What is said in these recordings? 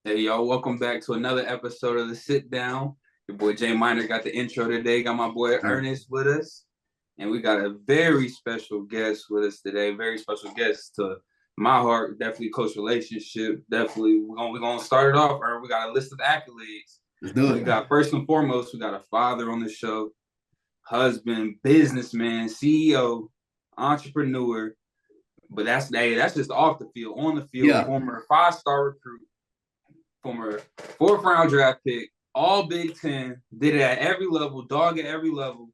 Hey, y'all, welcome back to another episode of the Sit Down. Your boy Jay Miner got the intro today. Got my boy Ernest with us. And we got a very special guest with us today. Very special guest to my heart. Definitely close relationship. Definitely, we're gonna start it off. We got a list of accolades. Let's do We it. got, first and foremost, we got a father on the show, husband, businessman, CEO, entrepreneur. But that's just off the field. On the field, Yeah. former 5-star recruit, former fourth round draft pick, all Big Ten, did it at every level, dog at every level.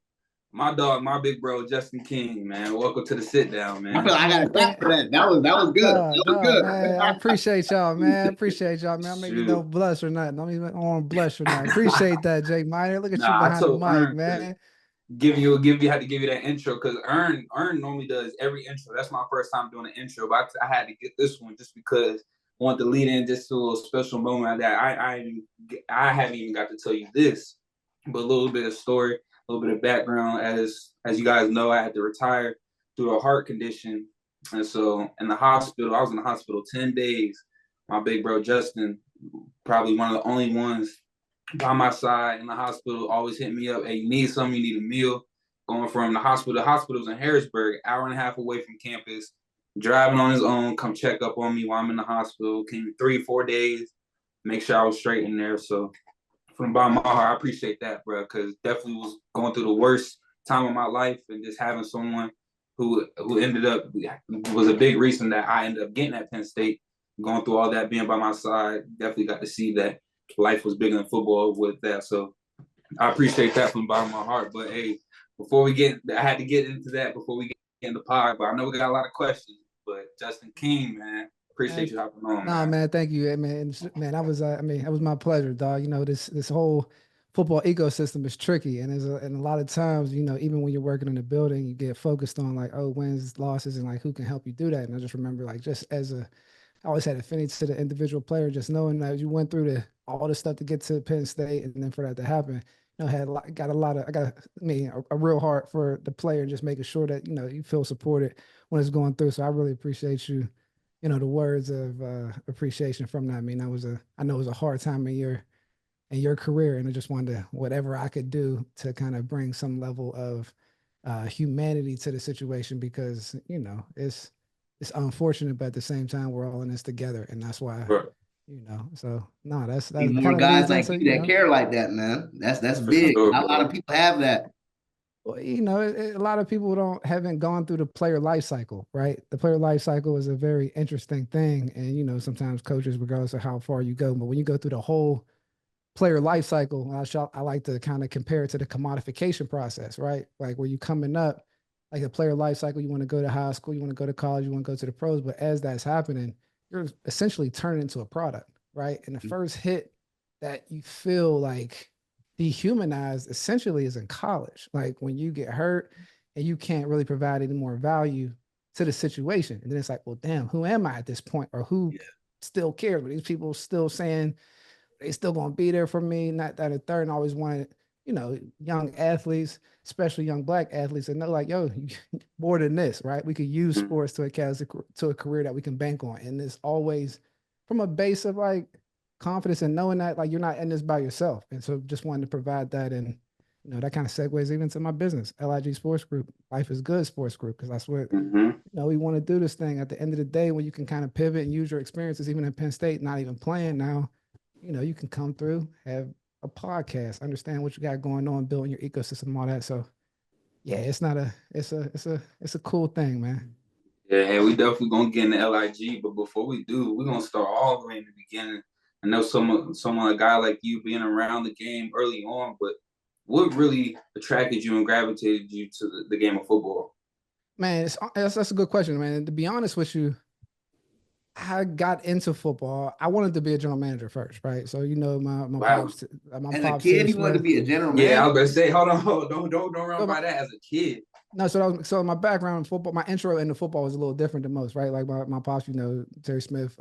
My dog, my big bro, Justin King, man. Welcome to the Sit Down, I man. feel like I got to clap for that. That was good. That was Dog, man. I appreciate y'all, man. Appreciate y'all, man. I make me no Shoot. blush or nothing. I don't want to blush or nothing. Appreciate that, Jay Miner. Look at you Nah, I behind the told mic, Ern man. had to give you that intro because Ern normally does every intro. That's my first time doing an intro, but I had to get this one just because I want to lead in just to a little special moment that I haven't even got to tell you this, but a little bit of story, a little bit of background. As you guys know, I had to retire due to a heart condition, and so in the hospital, I was in the hospital 10 days. My big bro Justin, probably one of the only ones by my side in the hospital, always hit me up. Hey, you need something? You need a meal? Going from the hospital was in Harrisburg, hour and a half away from campus, driving on his own, come check up on me while I'm in the hospital. Came 3-4 days, make sure I was straight in there. So from the bottom of my heart, I appreciate that, bro, because definitely was going through the worst time of my life, and just having someone who ended up was a big reason that I ended up getting at Penn State. Going through all that, being by my side, definitely got to see that life was bigger than football with that. So I appreciate that from the bottom of my heart. But hey, I had to get into that before we get into pod. But I know we got a lot of questions. But Justin King, man, appreciate Man, you hopping on, nah, man. man. Thank you, man. Man, that was my pleasure, dog. You know, this whole football ecosystem is tricky, and a lot of times, you know, even when you're working in a building, you get focused on like, oh, wins, losses, and like who can help you do that. And I just remember, like, just as a I always had affinity to the individual player, just knowing that you went through all the stuff to get to Penn State, and then for that to happen, you know, I got, a real heart for the player, and just making sure that you know you feel supported when it's going through. So I really appreciate you, you know, the words of appreciation from that. I mean, I know it was a hard time in your career, and I just wanted to whatever I could do to kind of bring some level of humanity to the situation because you know it's unfortunate, but at the same time, we're all in this together, and that's why, Bro, you know. So no, Need that more kind of guys leads like into, you you that know, care like that, man. That's for big. sure, Not a lot bro. of people have that. well, you know, a lot of people don't haven't gone through the player life cycle, right? The player life cycle is a very interesting thing, and you know, sometimes coaches, regardless of how far you go, but when you go through the whole player life cycle, I like to kind of compare it to the commodification process, right? Like where you coming up, like the player life cycle, you want to go to high school, you want to go to college, you want to go to the pros, but as that's happening, you're essentially turning into a product, right? And the first hit that you feel like dehumanized essentially is in college. Like when you get hurt and you can't really provide any more value to the situation. And then it's like, well, damn, who am I at this point? Or who Yeah. still cares? But these people still saying they still gonna be there for me. Not that a third, and always wanted, you know, young athletes, especially young black athletes, and they're like, yo, more than this, right? We could use Mm-hmm. sports to a career that we can bank on, and it's always from a base of like confidence and knowing that like you're not in this by yourself. And so just wanted to provide that, and you know that kind of segues even to my business, LIG Sports Group, Life is Good Sports Group, because that's what Mm-hmm. you know, we want to do this thing at the end of the day when you can kind of pivot and use your experiences, even in Penn State, not even playing now. You know, you can come through, have a podcast, understand what you got going on, building your ecosystem, all that. So yeah, it's a cool thing, man. Yeah, hey, we definitely gonna get into LIG, but before we do, we're gonna start all the way in the beginning. I know a guy like you being around the game early on, but what really attracted you and gravitated you to the game of football? Man, that's a good question, man. And to be honest with you, I got into football. I wanted to be a general manager first, right? So you know, Wow. my As a pops, kid, Terry he wanted to Smith. be a general Yeah, I manager. was gonna say, hold on, don't run So my, by that as a kid. no, so my background in football, my intro into football was a little different than most, right? Like my pops, you know, Terry Smith,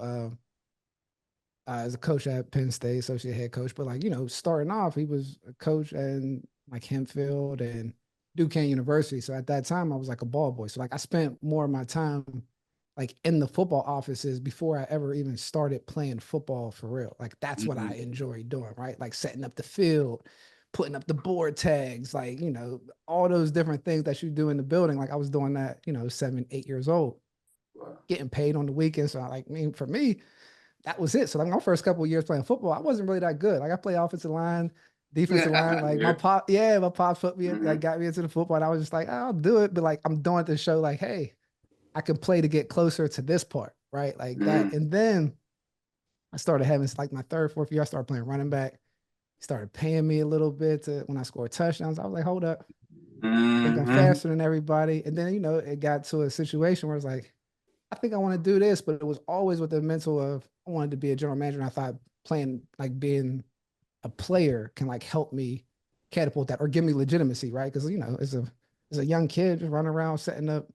as a coach at Penn State, associate head coach. But like, you know, starting off, he was a coach in like Hempfield and Duquesne University. So at that time, I was like a ball boy. So like, I spent more of my time like in the football offices before I ever even started playing football for real. Like that's what I enjoyed doing, right? Like setting up the field, putting up the board tags, like, you know, all those different things that you do in the building. Like I was doing that, you know, 7, 8 years old, getting paid on the weekends. So I mean, for me, that was it. So like my first couple of years playing football, I wasn't really that good. Like I played offensive line, defensive line. Like my pop put me in, like got me into the football. And I was just like, I'll do it. But like I'm doing it to show like, hey, I can play to get closer to this part, right? Like that. And then I started having like my third, fourth year, I started playing running back. Started paying me a little bit when I scored touchdowns. I was like, hold up. I think I'm faster than everybody. And then, you know, it got to a situation where it's like, I think I want to do this, but it was always with the mental of I wanted to be a general manager. And I thought playing, like being a player can like help me catapult that or give me legitimacy, right? Because, you know, as a young kid just running around setting up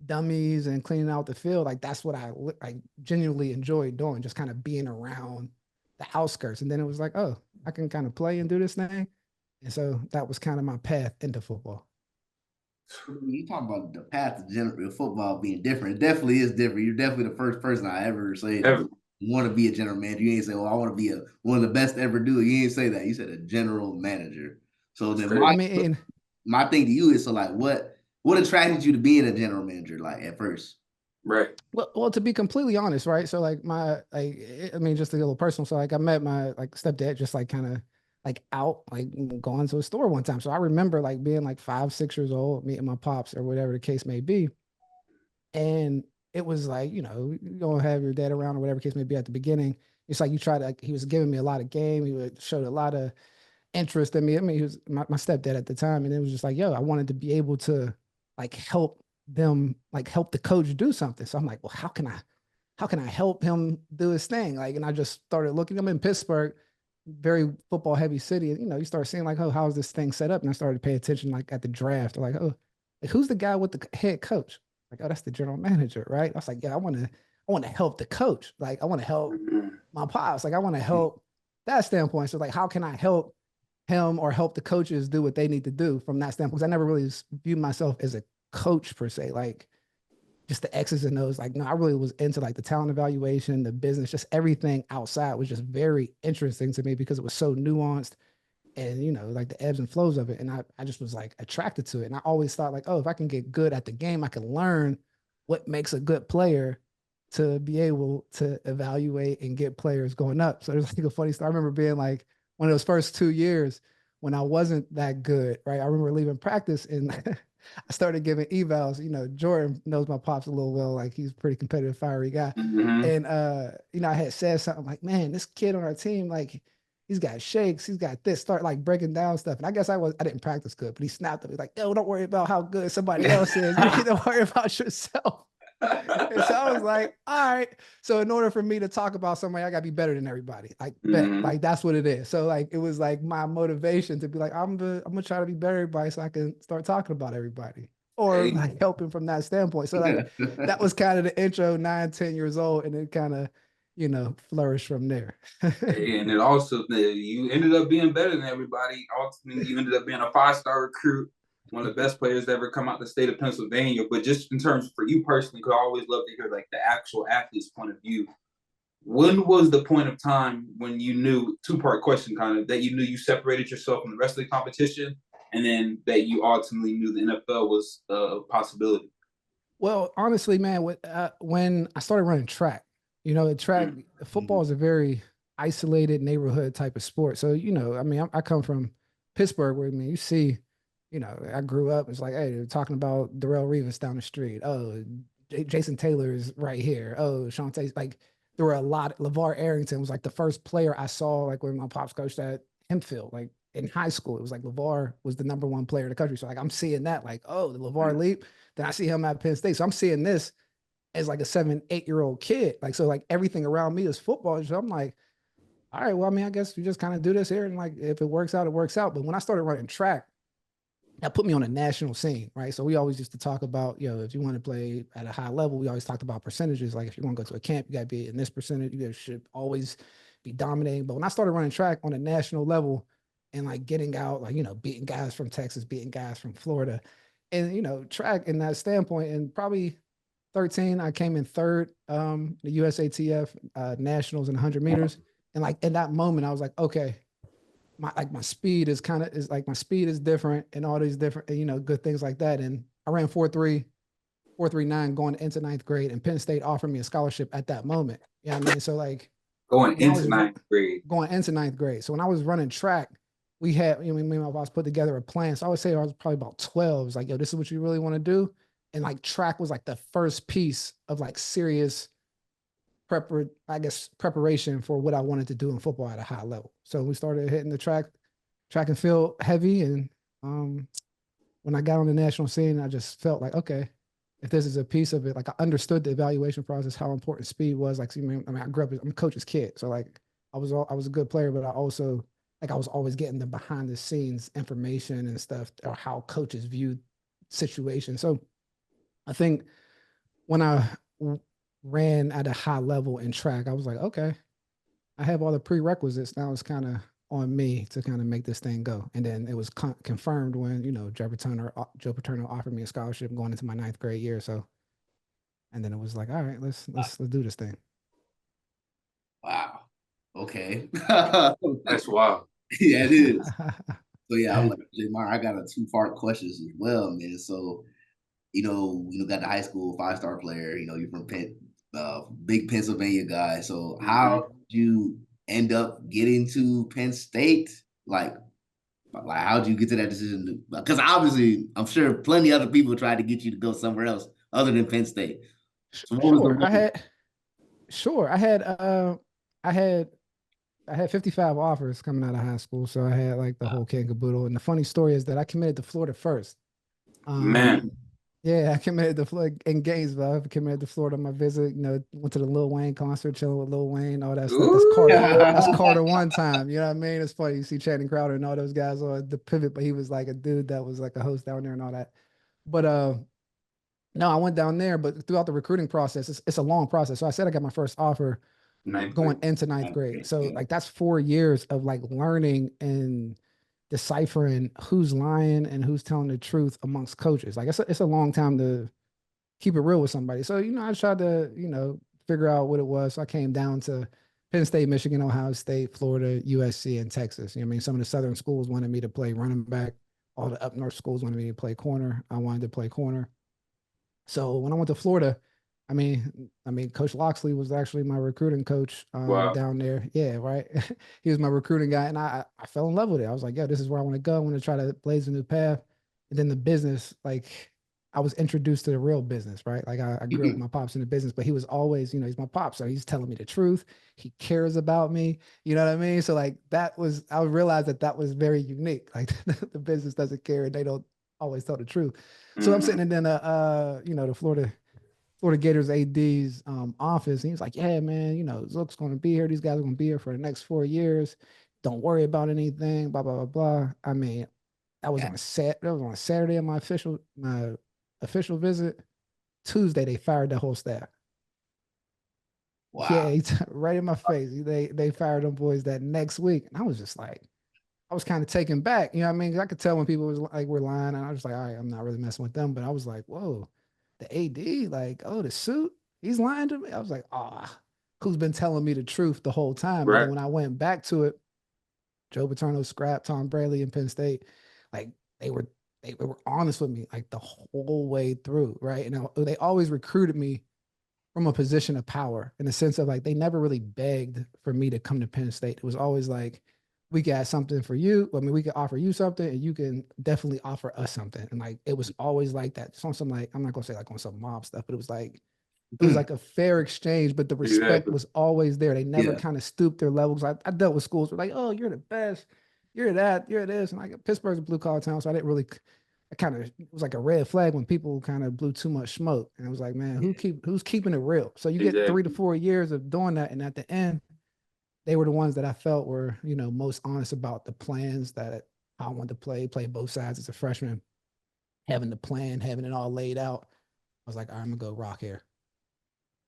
dummies and cleaning out the field, like that's what I genuinely enjoyed doing, just kind of being around the outskirts. And then it was like, oh, I can kind of play and do this thing. And so that was kind of my path into football. You talk about the path to general football being different. It definitely is different. You're definitely the first person I ever say you want to be a general manager. You ain't say, well, I want to be one of the best to ever do it. You ain't say that. You said a general manager. So then my thing to you is, so like what attracted you to being a general manager, like at first? Right. Well, to be completely honest, right? So like just a little personal. So like I met my like stepdad just like kind of like out, like going to a store one time. So I remember like being like 5, 6 years old, meeting my pops or whatever the case may be. And it was like, you know, you don't have your dad around or whatever case may be at the beginning. It's like you try to, like, he was giving me a lot of game. He showed a lot of interest in me. I mean, he was my stepdad at the time. And it was just like, yo, I wanted to be able to like help them, like help the coach do something. So I'm like, well, how can I help him do his thing? Like, and I just started looking. I'm in Pittsburgh, very football heavy city. And, you know, you start seeing like, oh, how's this thing set up? And I started to pay attention like at the draft, like, oh, like, who's the guy with the head coach? Like, oh, that's the general manager, right? I was like, yeah, I want to help the coach. Like, I want to help my pops. Like, I want to help that standpoint. So like, how can I help him or help the coaches do what they need to do from that standpoint? Because I never really viewed myself as a coach per se, like just the X's and O's. Like, no, I really was into like the talent evaluation, the business, just everything outside was just very interesting to me because it was so nuanced and, you know, like the ebbs and flows of it. And I just was like attracted to it. And I always thought like, oh, if I can get good at the game, I can learn what makes a good player to be able to evaluate and get players going up. So there's like a funny story. I remember being like one of those first 2 years when I wasn't that good, right? I remember leaving practice and I started giving evals. You know, Jordan knows my pops a little well. Like he's a pretty competitive, fiery guy. And you know, I had said something like, man, this kid on our team, like he's got shakes, he's got this, start like breaking down stuff. And I guess I didn't practice good, but he snapped at me like, yo, don't worry about how good somebody else is. You need to worry about yourself. And so I was like, all right. So in order for me to talk about somebody, I gotta be better than everybody. Like, like that's what it is. So like it was like my motivation to be like, I'm gonna try to be better than everybody so I can start talking about everybody or like helping from that standpoint. So like that was kind of the intro, 9, 10 years old, and it kind of, you know, flourished from there. And it also, you ended up being better than everybody. Ultimately, you ended up being a 5-star recruit, one of the best players to ever come out the state of Pennsylvania. But just in terms for you personally, because I always love to hear like the actual athlete's point of view. When was the point of time when you knew, 2-part question kind of, that you knew you separated yourself from the rest of the competition, and then that you ultimately knew the NFL was a possibility? Well, honestly, man, when I started running track, you know, football is a very isolated neighborhood type of sport. So, you know, I mean, I come from Pittsburgh where, I mean, you see, you know, I grew up, it's like, hey, they're talking about Darrell Revis down the street. Oh, Jason Taylor is right here. Oh, Shantae's like, there were a lot. LeVar Arrington was like the first player I saw, like when my pops coached at Hempfield, like in high school. It was like LeVar was the #1 player in the country. So like, I'm seeing that like, oh, the LeVar leap. Then I see him at Penn State. So I'm seeing this as like a 7, 8-year-old kid. Like, so like everything around me is football. So I'm like, all right, well, I mean, I guess we just kind of do this here. And like, if it works out, it works out. But when I started running track, that put me on a national scene, right? So we always used to talk about, you know, if you want to play at a high level, we always talked about percentages. Like if you want to go to a camp, you got to be in this percentage. You should always be dominating. But when I started running track on a national level and like getting out, like, you know, beating guys from Texas, beating guys from Florida, and, you know, track in that standpoint, and probably 13, I came in third, the USATF nationals in 100 meters. And like in that moment, I was like, okay, my speed is my speed is different and all these different, good things like that. And I ran 4.3, 4.39 going into ninth grade, and Penn State offered me a scholarship at that moment. You know what I mean? So like going into ninth grade. Going into ninth grade. So when I was running track, we had, me and my boss put together a plan. So I would say I was probably about 12. It's like, yo, this is what you really want to do. And like track was like the first piece of like serious preparation for what I wanted to do in football at a high level. So we started hitting the track and field heavy. And when I got on the national scene, I just felt like, okay, if this is a piece of it, like I understood the evaluation process, how important speed was. Like, I grew up, I'm a coach's kid. So like I was a good player, but I also, like I was always getting the behind the scenes information and stuff, or how coaches view situations. So I think when I ran at a high level in track, I was like, okay, I have all the prerequisites. Now it's kind of on me to kind of make this thing go. And then it was confirmed when, Joe Paterno offered me a scholarship going into my ninth grade year. So, and then it was like, all right, let's do this thing. Wow. Okay. That's wild. Yeah, it is. So yeah, I'm like, Jamar, I got a 2-part questions as well, man. So, got the high school 5-star player, you're from big Pennsylvania guy. So how did you end up getting to Penn State? Like how'd you get to that decision? Because obviously, I'm sure plenty of other people tried to get you to go somewhere else other than Penn State. So what was the I had 55 offers coming out of high school. So I had like the whole kit and caboodle. And the funny story is that I committed to Florida first. Man. Yeah, I committed to Florida in Gainesville. I committed to Florida on my visit. Went to the Lil Wayne concert, chilling with Lil Wayne, all that stuff. That's Carter one time. You know what I mean? It's funny. You see Channing Crowder and all those guys on the pivot, but he was like a dude that was like a host down there and all that. But no, I went down there, but throughout the recruiting process, it's a long process. So I said I got my first offer going into ninth grade. So like that's 4 years of like learning and deciphering who's lying and who's telling the truth amongst coaches. Like it's a long time to keep it real with somebody. So, I tried to, figure out what it was. So I came down to Penn State, Michigan, Ohio State, Florida, USC, and Texas. Some of the Southern schools wanted me to play running back. All the up north schools wanted me to play corner. I wanted to play corner. So when I went to Florida, Coach Loxley was actually my recruiting coach down there. Yeah, right. He was my recruiting guy, and I fell in love with it. I was like, yeah, this is where I want to go. I want to try to blaze a new path. And then the business, like I was introduced to the real business, right? Like I grew up with my pops in the business, but he was always, he's my pops. So he's telling me the truth. He cares about me. You know what I mean? So like I realized that was very unique. Like the business doesn't care and they don't always tell the truth. So I'm sitting in the Florida Gators AD's office. And he was like, yeah, man, Zook's going to be here. These guys are going to be here for the next 4 years. Don't worry about anything, blah, blah, blah, blah. That was on a Saturday of my official visit. Tuesday, they fired the whole staff. Wow. Yeah, right in my face. They fired them boys that next week. And I was just like, I was kind of taken back. You know what I mean? I could tell when people was like, we're lying. And I was like, all right, I'm not really messing with them. But I was like, whoa, the AD, like, oh, the suit, he's lying to me. I was like, who's been telling me the truth the whole time? Right. And then when I went back to it, Joe Paterno, Scrap, Tom Braley, and Penn State, like they were honest with me like the whole way through, right? And they always recruited me from a position of power in the sense of like they never really begged for me to come to Penn State. It was always like, we got something for you. We could offer you something and you can definitely offer us something. And like, it was always like that. So some like, I'm not going to say like on some mob stuff, but it was like a fair exchange, but the respect was always there. They never kind of stooped their levels. I dealt with schools where like, oh, you're the best. You're that, you're this. And like Pittsburgh's a blue collar town. So I didn't really, it was like a red flag when people kind of blew too much smoke. And it was like, man, who's keeping it real? So you get 3 to 4 years of doing that. And at the end, they were the ones that I felt were, most honest about the plans that I wanted to play both sides as a freshman, having the plan, having it all laid out. I was like, all right, I'm gonna go rock here.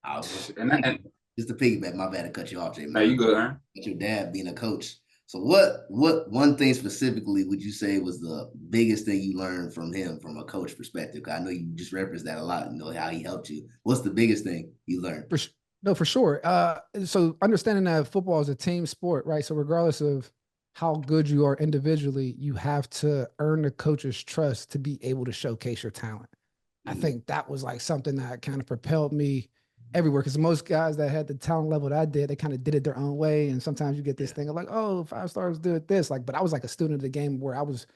And just to piggyback, my bad to cut you off, Jay. No, you good, huh? Your dad being a coach. So what one thing specifically would you say was the biggest thing you learned from him from a coach perspective? I know you just referenced that a lot, you know, how he helped you. What's the biggest thing you learned? No, for sure. So understanding that football is a team sport, right? So regardless of how good you are individually, you have to earn the coach's trust to be able to showcase your talent. I think that was like something that kind of propelled me everywhere, because most guys that had the talent level that I did, they kind of did it their own way. And sometimes you get this thing of like, oh, 5 stars do it this. Like, but I was like a student of the game where I was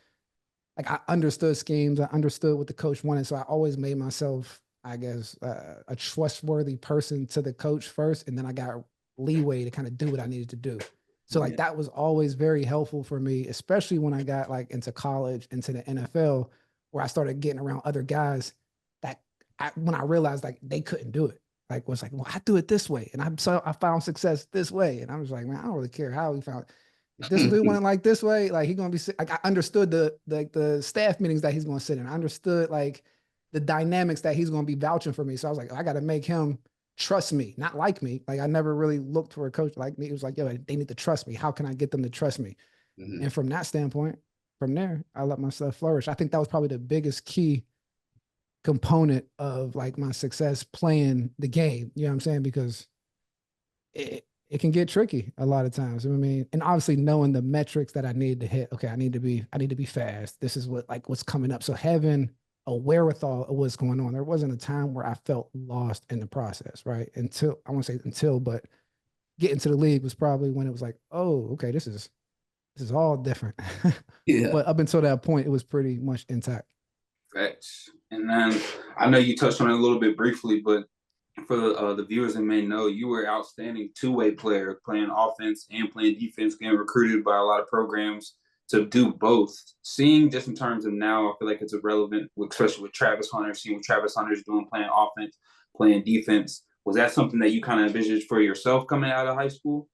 like, I understood schemes, I understood what the coach wanted. So I always made myself, I guess, a trustworthy person to the coach first. And then I got leeway to kind of do what I needed to do. So like that was always very helpful for me, especially when I got like into college, into the NFL, where I started getting around other guys that when I realized like they couldn't do it. Like was like, well, I do it this way, and I found success this way, and I was like, man, I don't really care how he found. If this dude went like this way, like he's gonna be like, I understood the staff meetings that he's gonna sit in. I understood like the dynamics that he's gonna be vouching for me. So I was like, I got to make him trust me, not like me. Like I never really looked for a coach like me. It was like, yo, they need to trust me. How can I get them to trust me? And from that standpoint, from there, I let myself flourish. I think that was probably the biggest key component of like my success playing the game. You know what I'm saying? Because it can get tricky a lot of times. I mean, and obviously knowing the metrics that I need to hit. Okay, I need to be fast. This is what's coming up. So having a wherewithal of what's going on. There wasn't a time where I felt lost in the process, right? Until I won't say until, but getting to the league was probably when it was like, oh, okay, this is all different. Yeah. But up until that point, it was pretty much intact. Facts. And then I know you touched on it a little bit briefly, but for the viewers that may know, you were an outstanding two-way player, playing offense and playing defense, getting recruited by a lot of programs to do both. Seeing just in terms of now, I feel like it's irrelevant, especially with Travis Hunter, seeing what Travis Hunter's doing, playing offense, playing defense. Was that something that you kind of envisioned for yourself coming out of high school?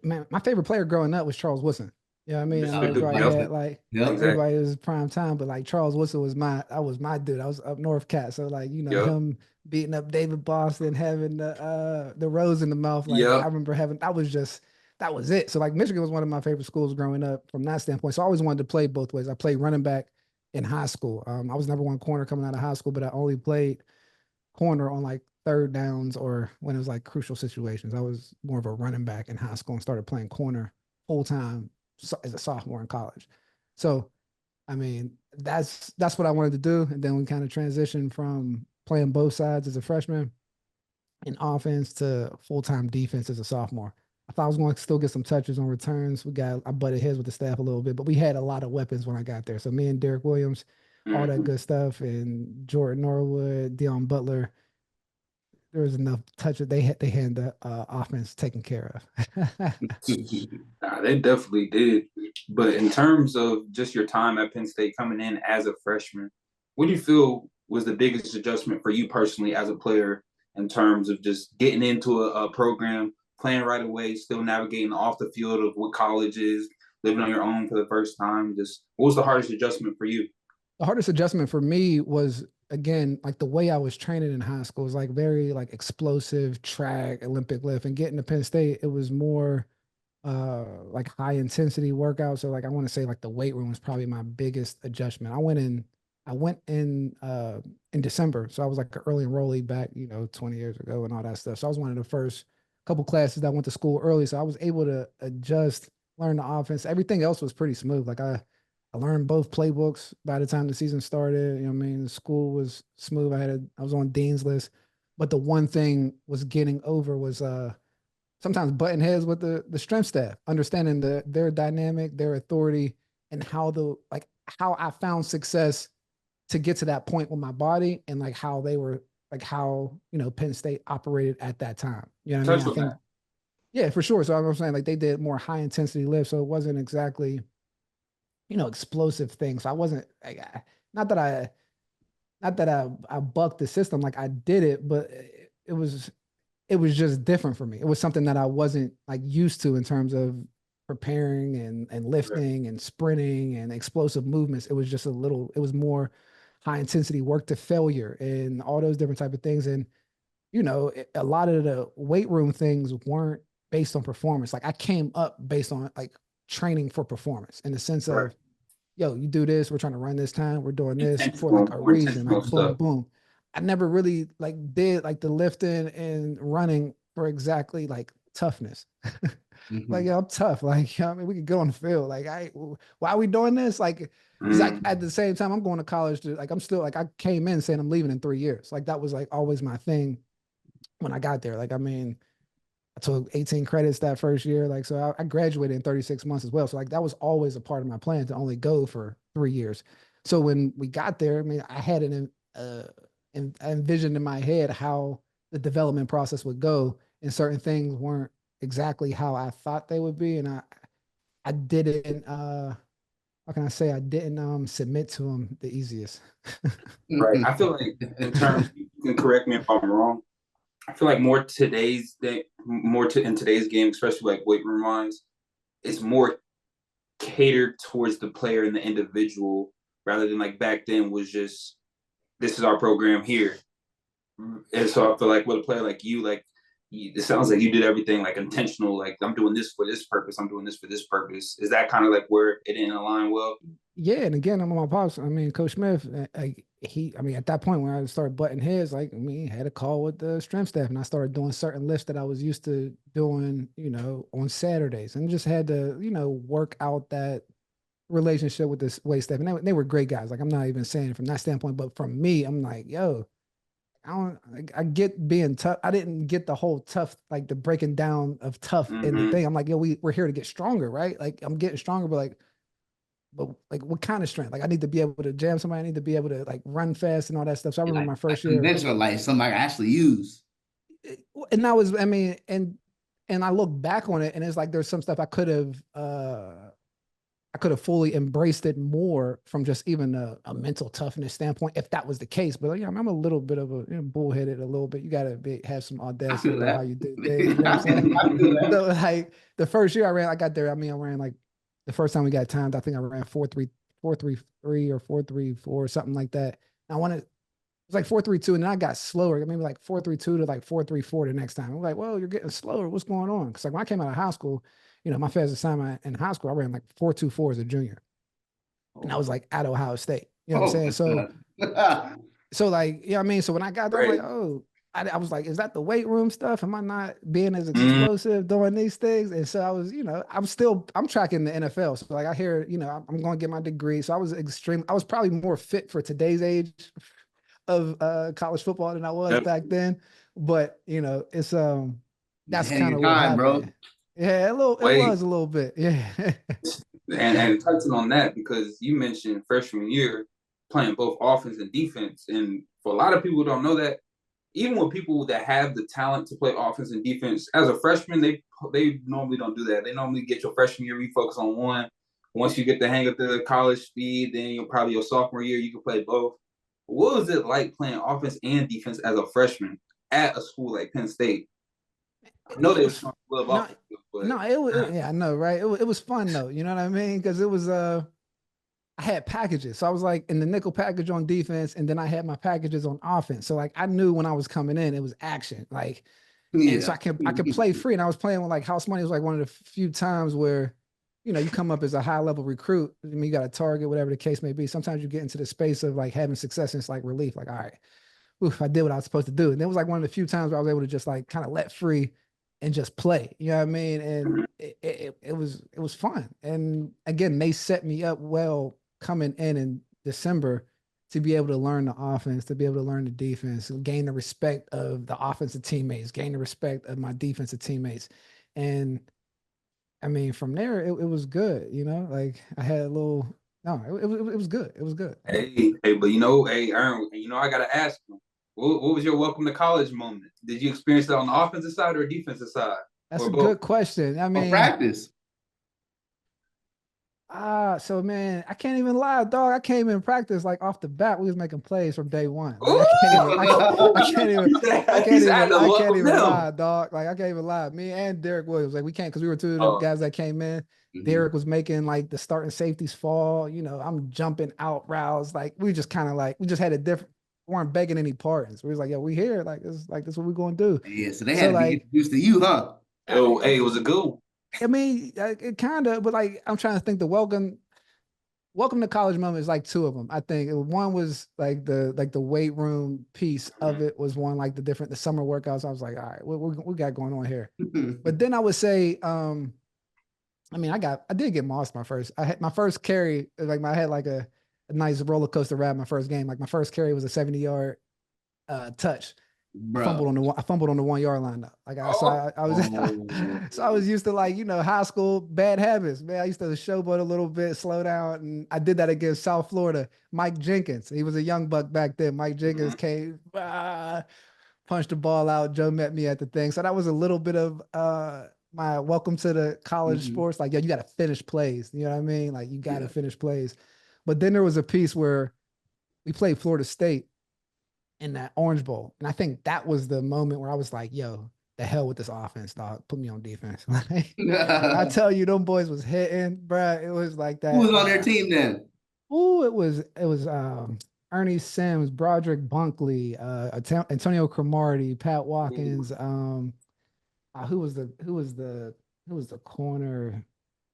Man, my favorite player growing up was Charles Woodson. Yeah, I mean, I was right. Had like everybody was prime time, but like Charles Woodson was my dude. I was up North Cat, so like him beating up David Boston, having the rose in the mouth. Like I remember that was it. So like Michigan was one of my favorite schools growing up from that standpoint. So I always wanted to play both ways. I played running back in high school. I was number one corner coming out of high school, but I only played corner on like third downs or when it was like crucial situations. I was more of a running back in high school and started playing corner full time as a sophomore in college. So, I mean, that's what I wanted to do. And then we kind of transitioned from playing both sides as a freshman in offense to full-time defense as a sophomore. I thought I was going to still get some touches on returns. I butted heads with the staff a little bit, but we had a lot of weapons when I got there. So me and Derek Williams, all that good stuff, and Jordan Norwood, Deion Butler, there was enough touches. They had the offense taken care of. Nah, they definitely did. But in terms of just your time at Penn State coming in as a freshman, what do you feel was the biggest adjustment for you personally as a player in terms of just getting into a program, playing right away, still navigating off the field of what college is, living on your own for the first time? Just what was the hardest adjustment for you? The hardest adjustment for me was, again, like the way I was training in high school was like very like explosive track, Olympic lift, and getting to Penn State, it was more like high intensity workouts. So like I want to say like the weight room was probably my biggest adjustment. I went in December. So I was like an early enrollee back, 20 years ago and all that stuff. So I was one of the first couple classes that went to school early. So I was able to adjust, learn the offense. Everything else was pretty smooth. Like I learned both playbooks by the time the season started. You know what I mean? The school was smooth. I was on Dean's list. But the one thing was getting over was sometimes butting heads with the strength staff, understanding their dynamic, their authority, and how I found success to get to that point with my body, and like how they were, like how Penn State operated at that time. You know what I mean? Yeah, for sure. So I'm saying like they did more high intensity lifts, so it wasn't exactly explosive things. So I wasn't like, not that I bucked the system, like I did it, but it was just different for me. It was something that I wasn't like used to in terms of preparing and lifting and sprinting and explosive movements. It was just it was more high intensity work to failure and all those different type of things. And, a lot of the weight room things weren't based on performance. Like I came up based on like training for performance in the sense Right. of, yo, you do this, we're trying to run this time, we're doing this for Intentional, like a more reason, like intentional boom, stuff. boom. I never really like did like the lifting and running for exactly like toughness. Like, yo, I'm tough. Like, I mean, we could go on the field. Like, why are we doing this? Like, because at the same time, I'm going to college to, like, I'm still, like, I came in saying I'm leaving in 3 years. Like, that was, like, always my thing when I got there. Like, I mean, I took 18 credits that first year. Like, so I graduated in 36 months as well. So, like, that was always a part of my plan to only go for 3 years. So when we got there, I mean, I had I envisioned in my head how the development process would go, and certain things weren't exactly how I thought they would be. And I didn't, how can I say, I didn't submit to them the easiest. Right. I feel like in terms, you can correct me if I'm wrong. I feel like in today's game, especially like weight room wise, it's more catered towards the player and the individual rather than like back then was just, this is our program here. And so I feel like with a player like you, like, it sounds like you did everything like intentional. Like, I'm doing this for this purpose. I'm doing this for this purpose. Is that kind of like where it didn't align well? Yeah, and again, I'm on my pops. I mean, Coach Smith, I mean, at that point when I started butting heads, like, I mean, had a call with the strength staff, and I started doing certain lifts that I was used to doing, you know, on Saturdays, and just had to, you know, work out that relationship with this weight staff. And they were great guys. Like, I'm not even saying from that standpoint, but from me, I'm like, yo, I get being tough. I didn't get the whole tough, like the breaking down of tough in the thing. I'm like, yo, we're here to get stronger, right? Like, I'm getting stronger, but like what kind of strength? Like, I need to be able to jam somebody. I need to be able to like run fast and all that stuff. So I remember my first year. Conventional, like somebody actually use. And that was, I mean, and I look back on it, and it's like there's some stuff I could have fully embraced it more from just even a mental toughness standpoint, if that was the case. But yeah, I'm a little bit of a bullheaded a little bit. You got to have some audacity about how you do things. You know what I'm saying? So, like the first year I got there. I mean, I ran like the first time we got timed. I think I ran 4.3, 4.33 or 4.34, something like that. And I wanted, it was like 4.32, and then I got slower. Maybe like 4.32 to like 4.34 the next time. I'm like, well, you're getting slower. What's going on? Because like when I came out of high school, you know, my fastest time in high school, I ran like 4.24 as a junior. And I was like at Ohio State. You know what I'm saying? So like, yeah, I mean, so when I got there, I'm like, oh, I was like, is that the weight room stuff? Am I not being as explosive doing these things? And so I was, you know, I'm tracking the NFL. So like I hear, you know, I'm going to get my degree. So I was probably more fit for today's age of college football than I was back then. But, you know, it's that's kind of what happened. Bro. Yeah, it was a little bit. Yeah. and touching on that, because you mentioned freshman year playing both offense and defense. And for a lot of people who don't know that, even with people that have the talent to play offense and defense, as a freshman, they normally don't do that. They normally get your freshman year, refocus on one. Once you get the hang of the college speed, then your sophomore year, you can play both. What was it like playing offense and defense as a freshman at a school like Penn State? I know they was yeah, I know, right? It was fun though, you know what I mean? Because it was I had packages, so I was like in the nickel package on defense, and then I had my packages on offense. So like I knew when I was coming in, it was action, like, and so I could play free. And I was playing with like house money. It was like one of the few times where, you know, you come up as a high level recruit. I mean, you got a target, whatever the case may be. Sometimes you get into the space of like having success, and it's like relief, like, all right, oof, I did what I was supposed to do. And it was like one of the few times where I was able to just like kind of let free and just play, you know what I mean? And it was fun. And again, they set me up well coming in December to be able to learn the offense, to be able to learn the defense, gain the respect of the offensive teammates, gain the respect of my defensive teammates. And I mean, from there, it was good, you know, like I had a little, no, it was good. It was good. Hey, but you know, Aaron, you know, I got to ask you, what was your welcome to college moment? Did you experience that on the offensive side or defensive side? That's a good question. I mean, practice. So man, I can't even lie, dog. I came in practice like off the bat. We was making plays from day one. Like, I can't even lie, dog. Like I can't even lie. Me and Derek Williams, like we can't, because we were two of the guys that came in. Derek was making like the starting safeties fall. You know, I'm jumping out routes. Like we just kind of like we just had a different. Weren't begging any pardons. We was like, yeah, we here. Like this is what we're gonna do. Yeah, so they had to be introduced to you, huh? Oh, hey, it was a good one. I mean, it kind of, but like I'm trying to think the welcome to college moment is like two of them. I think one was like the weight room piece of it was one, like the summer workouts. I was like, all right, what we got going on here? But then I would say, I mean, I did get mossed I had my first carry, like I had like a nice roller coaster ride my first game. Like my first carry was a 70-yard touch. Bro. I fumbled on the 1 yard line though. Like I was Oh. so I was used to, like, high school bad habits. Man, I used to showboat a little bit, slow down, and I did that against South Florida. Mike Jenkins, he was a young buck back then. Mike Jenkins came, punched the ball out. Joe met me at the thing, so that was a little bit of my welcome to the college sports. Like, yeah, you got to finish plays. You know what I mean? Like, you got to finish plays. But then there was a piece where we played Florida State in that Orange Bowl. And I think that was the moment where I was like, yo, the hell with this offense, dog. Put me on defense. Like, I tell you, them boys was hitting, bruh. It was like that. Who was on their team then? Oh, it was Ernest Sims, Broderick Bunkley, Antonio Cromartie, Pat Watkins. Who was the corner?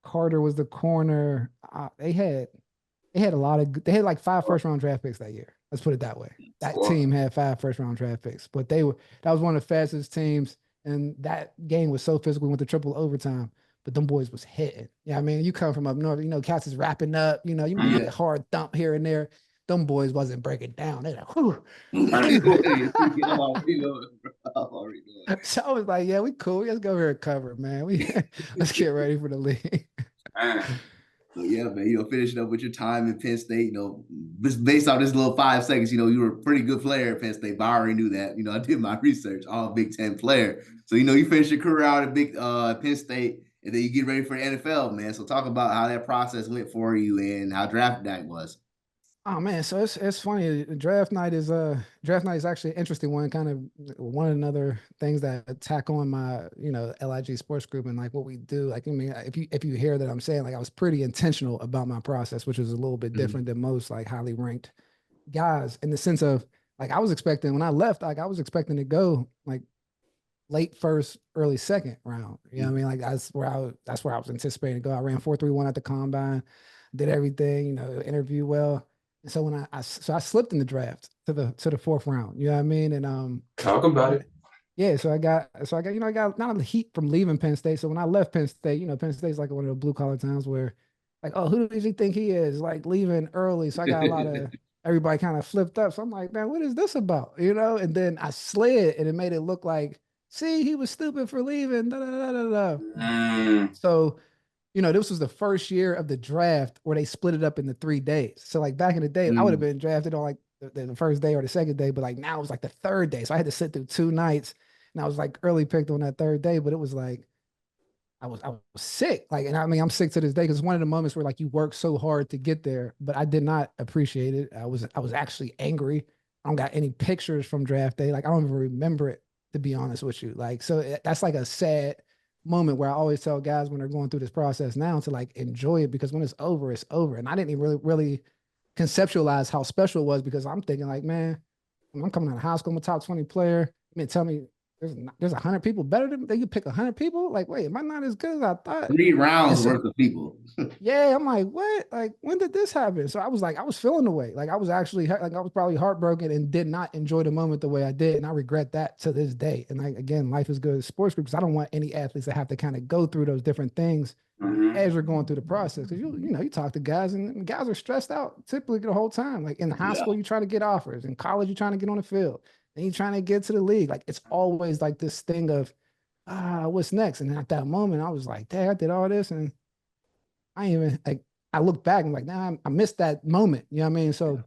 Carter was the corner. They had like 5 first-round draft picks that year. Let's put it that way. That team had 5 first-round draft picks, but that was one of the fastest teams, and that game was so physical. We went to triple overtime, but them boys was hitting. Yeah, I mean, you come from up north, cats is wrapping up. You might get a hard thump here and there. Them boys wasn't breaking down. They're like, whew. So I was like, yeah, we cool. Let's go here and cover, man. Let's get ready for the league. So yeah, man, finishing up with your time in Penn State, based on this little 5 seconds, you were a pretty good player at Penn State, but I already knew that. I did my research, all Big Ten player. So, you finished your career out at Penn State, and then you get ready for the NFL, man. So talk about how that process went for you and how draft night was. Oh man, so it's funny. Draft night is actually an interesting one. Kind of one of the other things that attack on my LIG sports group and like what we do. Like, I mean, if you hear that I'm saying, like, I was pretty intentional about my process, which is a little bit different than most like highly ranked guys, in the sense of, like, I was expecting when I left, like I was expecting to go like late first, early second round. You know what I mean? Like that's where I was anticipating to go. I ran 4.31 at the combine, did everything, interviewed well. And so when I slipped in the draft to the 4th round, you know what I mean? And talk about it. Yeah, so I got I got not a heat from leaving Penn State. So when I left Penn State, Penn State's like one of the blue collar towns where, like, oh, who does he think he is? Like, leaving early. So I got a lot of everybody kind of flipped up. So I'm like, man, what is this about? And then I slid, and it made it look like, see, he was stupid for leaving. Da, da, da, da, da. So, this was the first year of the draft where they split it up into 3 days. So like back in the day, I would have been drafted on like the first day or the second day, but like now it was like the 3rd day. So I had to sit through 2 nights, and I was like early picked on that 3rd day, but it was like, I was sick. Like, and I mean, I'm sick to this day because it's one of the moments where like you work so hard to get there, but I did not appreciate it. I was actually angry. I don't got any pictures from draft day. Like, I don't even remember it, to be honest with you. Like, so that's like a sad moment where I always tell guys when they're going through this process now to like enjoy it, because when it's over, it's over. And I didn't even really conceptualize how special it was, because I'm thinking like, man, when I'm coming out of high school, I'm a top 20 player. I mean, tell me there's 100 people better than me. They could pick 100 people. Like, wait, am I not as good as I thought? 3 rounds worth of people. Yeah, I'm like, what? Like, when did this happen? So I was feeling the way. Like, I was probably heartbroken and did not enjoy the moment the way I did. And I regret that to this day. And like, again, life is good sports groups. I don't want any athletes to have to kind of go through those different things as you're going through the process. Because you talk to guys, and guys are stressed out typically the whole time. Like in high school, you're trying to get offers. In college, you're trying to get on the field. And you're trying to get to the league. Like, it's always like this thing of, what's next? And at that moment, I was like, dang, I did all this, and I look back and like, nah, I missed that moment. You know what I mean? So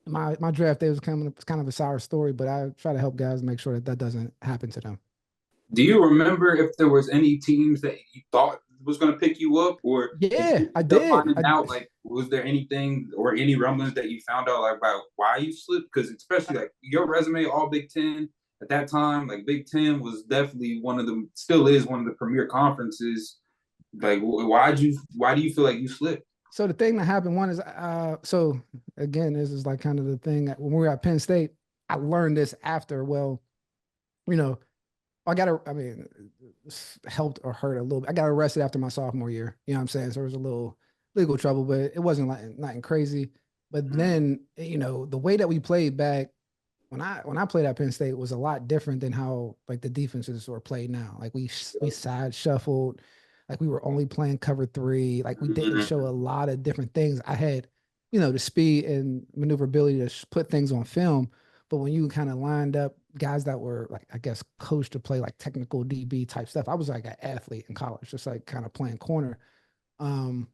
my draft day was kind of a sour story, but I try to help guys make sure that doesn't happen to them. Do you remember if there was any teams that you thought was going to pick you up, or I did. Like, was there anything or any rumblings that you found out like about why you slipped? Because especially like your resume, all Big Ten at that time, like Big Ten was definitely still is one of the premier conferences. Like, why do you feel like you slipped? So the thing that happened, one is, so again, this is like kind of the thing that when we were at Penn State, I learned this after. Well, I mean, helped or hurt a little bit. I got arrested after my sophomore year. You know what I'm saying? So there was a little legal trouble, but it wasn't like nothing crazy. But then, the way that we played back when I played at Penn State was a lot different than how like the defenses were played now. Like we side shuffled, like we were only playing cover three. Like we didn't show a lot of different things. I had, the speed and maneuverability to put things on film, but when you kind of lined up guys that were like, I guess, coached to play like technical DB type stuff, I was like an athlete in college, just like kind of playing corner. Um,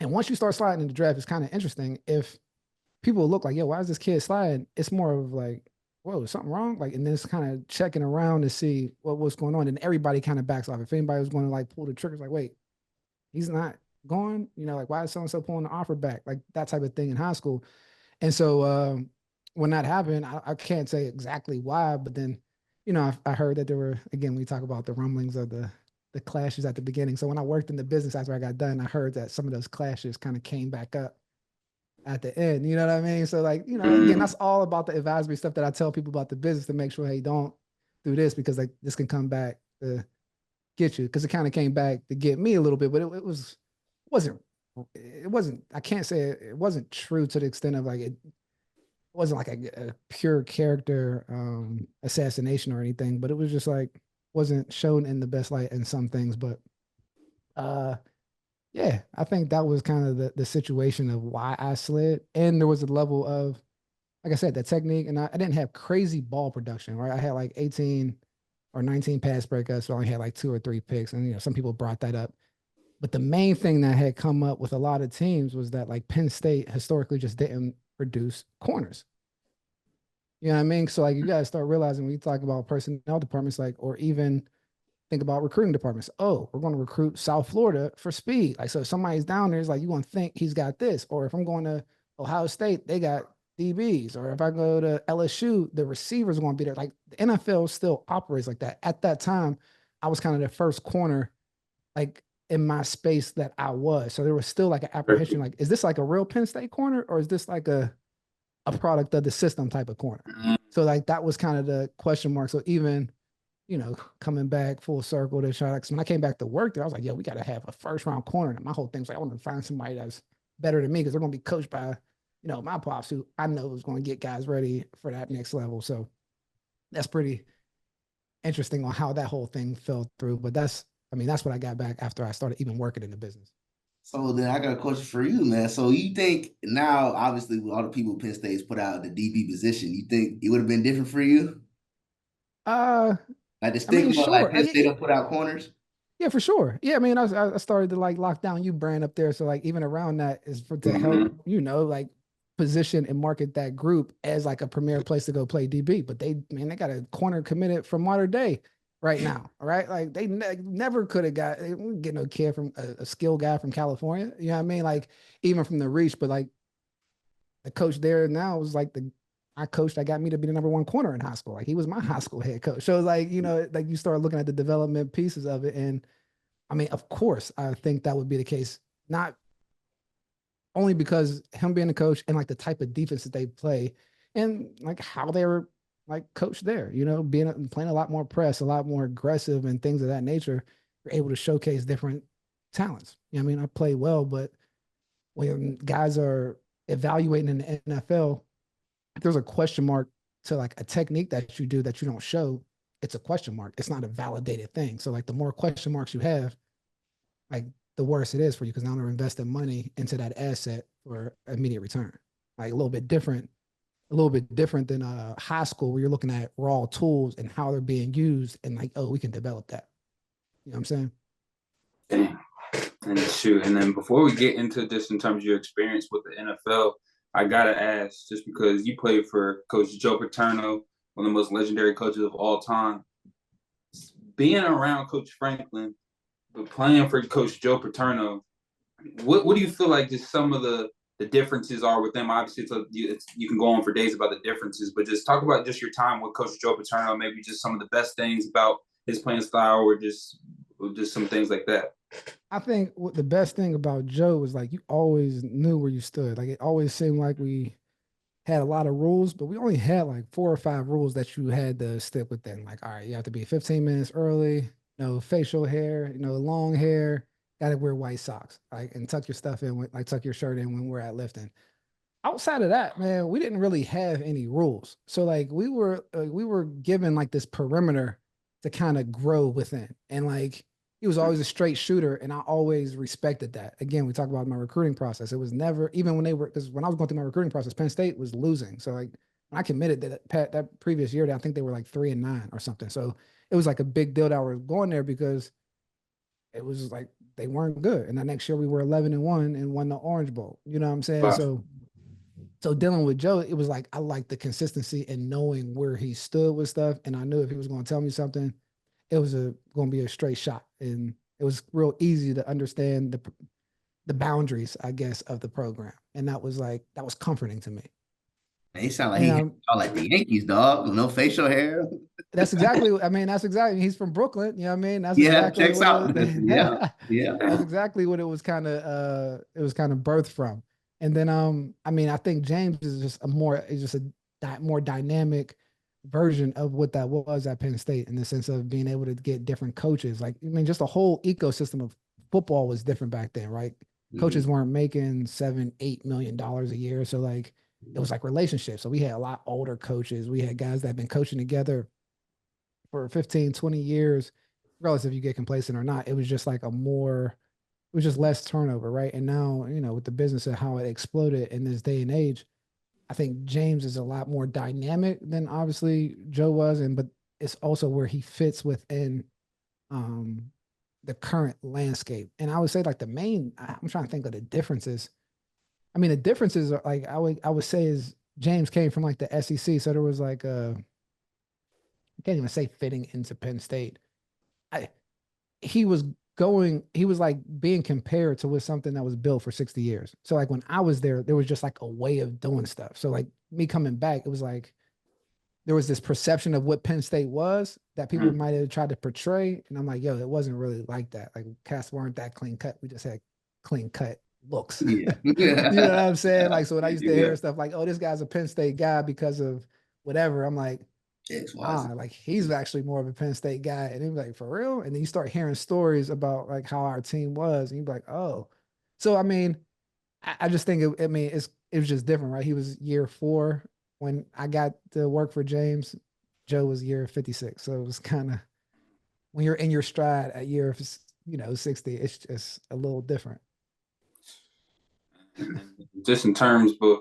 and once you start sliding in the draft, it's kind of interesting. If people look like, yo, why is this kid sliding? It's more of like, whoa, is something wrong? Like, and then it's kind of checking around to see what's going on. And everybody kind of backs off. If anybody was going to like pull the triggers, like, wait, he's not going, like, why is so-and-so pulling the offer back? Like that type of thing in high school. And so when that happened, I can't say exactly why, but then, I heard that there were, again, we talk about the rumblings of the clashes at the beginning. So when I worked in the business after I got done, I heard that some of those clashes kind of came back up at the end, you know what I mean? So like, again, that's all about the advisory stuff that I tell people about the business to make sure, hey, don't do this because like this can come back to get you. Cause it kind of came back to get me a little bit, but it wasn't, I can't say it wasn't true to the extent of like, it wasn't like a pure character assassination or anything, but it was just like, wasn't shown in the best light in some things, but yeah, I think that was kind of the situation of why I slid. And there was a level of, like I said, the technique. And I didn't have crazy ball production, right? I had like 18 or 19 pass breakups, so I only had like 2 or 3 picks. And, some people brought that up. But the main thing that had come up with a lot of teams was that like Penn State historically just didn't produce corners. You know what I mean? So like you guys start realizing when you talk about personnel departments, like, or even think about recruiting departments. Oh, we're going to recruit South Florida for speed. Like, so if somebody's down there, it's like, you're going to think he's got this. Or if I'm going to Ohio State, they got DBs. Or if I go to LSU, the receivers are going to be there. Like the NFL still operates like that. At that time, I was kind of the first corner, like in my space that I was. So there was still like an apprehension, like, is this like a real Penn State corner? Or is this like a product of the system type of corner? So like, that was kind of the question mark. So even, coming back full circle to try. When I came back to work there, I was like, yo, we got to have a first round corner. And my whole thing's like, I want to find somebody that's better than me because they're going to be coached by, my pops who I know is going to get guys ready for that next level. So that's pretty interesting on how that whole thing fell through. But that's what I got back after I started even working in the business. So then I got a question for you, man. So you think now, obviously, with all the people Penn State's put out the DB position, you think it would have been different for you? Like the stigma, sure. like Penn State don't put out corners. Yeah, for sure. Yeah, I started to like lock down you brand up there. So like even around that is to help, like position and market that group as like a premier place to go play DB. But they got a corner committed from modern day right now. All right. Like they never could have got, they didn't get no kid from a skilled guy from California. You know what I mean? Like even from the reach, but like the coach there now was like my coach that got me to be the #1 corner in high school. Like he was my high school head coach. So like, like you start looking at the development pieces of it. And of course, I think that would be the case, not only because him being a coach and like the type of defense that they play and like how they were like coached there, playing a lot more press, a lot more aggressive and things of that nature. You're able to showcase different talents. I play well, but when guys are evaluating in the NFL, if there's a question mark to like a technique that you do that you don't show, it's a question mark. It's not a validated thing. So like the more question marks you have, like the worse it is for you because now they're investing money into that asset for immediate return. Like a little bit different than high school where you're looking at raw tools and how they're being used and like, oh, we can develop that. You know what I'm saying? Damn. And shoot, and then before we get into this in terms of your experience with the NFL, I gotta ask, just because you played for Coach Joe Paterno, one of the most legendary coaches of all time, being around Coach Franklin, but playing for Coach Joe Paterno, what do you feel like just some of the differences are with them? Obviously, you can go on for days about the differences, but just talk about just your time with Coach Joe Paterno, maybe just some of the best things about his playing style or just some things like that. I think what the best thing about Joe was like you always knew where you stood. Like it always seemed like we had a lot of rules, but we only had like 4 or 5 rules that you had to stick within. Like, all right, you have to be 15 minutes early, no facial hair, long hair, got to wear white socks, like, and tuck your stuff in, tuck your shirt in when we're at lifting. Outside of that, man, we didn't really have any rules. So like we were given like this perimeter to kind of grow within. And like he was always a straight shooter, and I always respected that. Again, we talk about my recruiting process. It was never, even when because when I was going through my recruiting process, Penn State was losing. So like when I committed that previous year, I think they were like 3-9 or something. So it was like a big deal that I was going there because it was like they weren't good. And the next year we were 11-1 and won the Orange Bowl. You know what I'm saying? Wow. So dealing with Joe, it was like I liked the consistency and knowing where he stood with stuff, and I knew if he was going to tell me something, it was going to be a straight shot, and it was real easy to understand the boundaries, I guess, of the program, and that was comforting to me. He sound like like the Yankees, dog. No facial hair. That's exactly. He's from Brooklyn. You know what I mean? That's exactly checks out. Yeah. That's exactly what it was kind of. It was kind of birthed from. And then, I think James is just a more dynamic version of what that was at Penn State in the sense of being able to get different coaches. Like, just the whole ecosystem of football was different back then, right? Mm-hmm. Coaches weren't making $7-8 million a year. So like, it was like relationships. So we had a lot older coaches. We had guys that had been coaching together for 15, 20 years, regardless if you get complacent or not. It was just like it was just less turnover, right? And now, with the business of how it exploded in this day and age, I think James is a lot more dynamic than obviously Joe was, but it's also where he fits within the current landscape. And I would say like I'm trying to think of the differences. The differences are like I would say is James came from like the SEC, so there was like I can't even say fitting into Penn State. He was like being compared to with something that was built for 60 years. So like when I was there was just like a way of doing stuff. So like me coming back, it was like there was this perception of what Penn State was that people might have tried to portray. And I'm like, yo, it wasn't really like that. Like cats weren't that clean cut. We just had clean cut looks. Yeah. You know what I'm saying? Like, so when I used to hear stuff like, oh, this guy's a Penn State guy because of whatever, I'm like, like he's actually more of a Penn State guy. And he was like, for real? And then you start hearing stories about like how our team was, and you'd be like, oh. So I just think it was just different, right? He was year 4 when I got to work for James. Joe was year 56. So it was kind of when you're in your stride at year 60, it's just a little different. Just in terms, but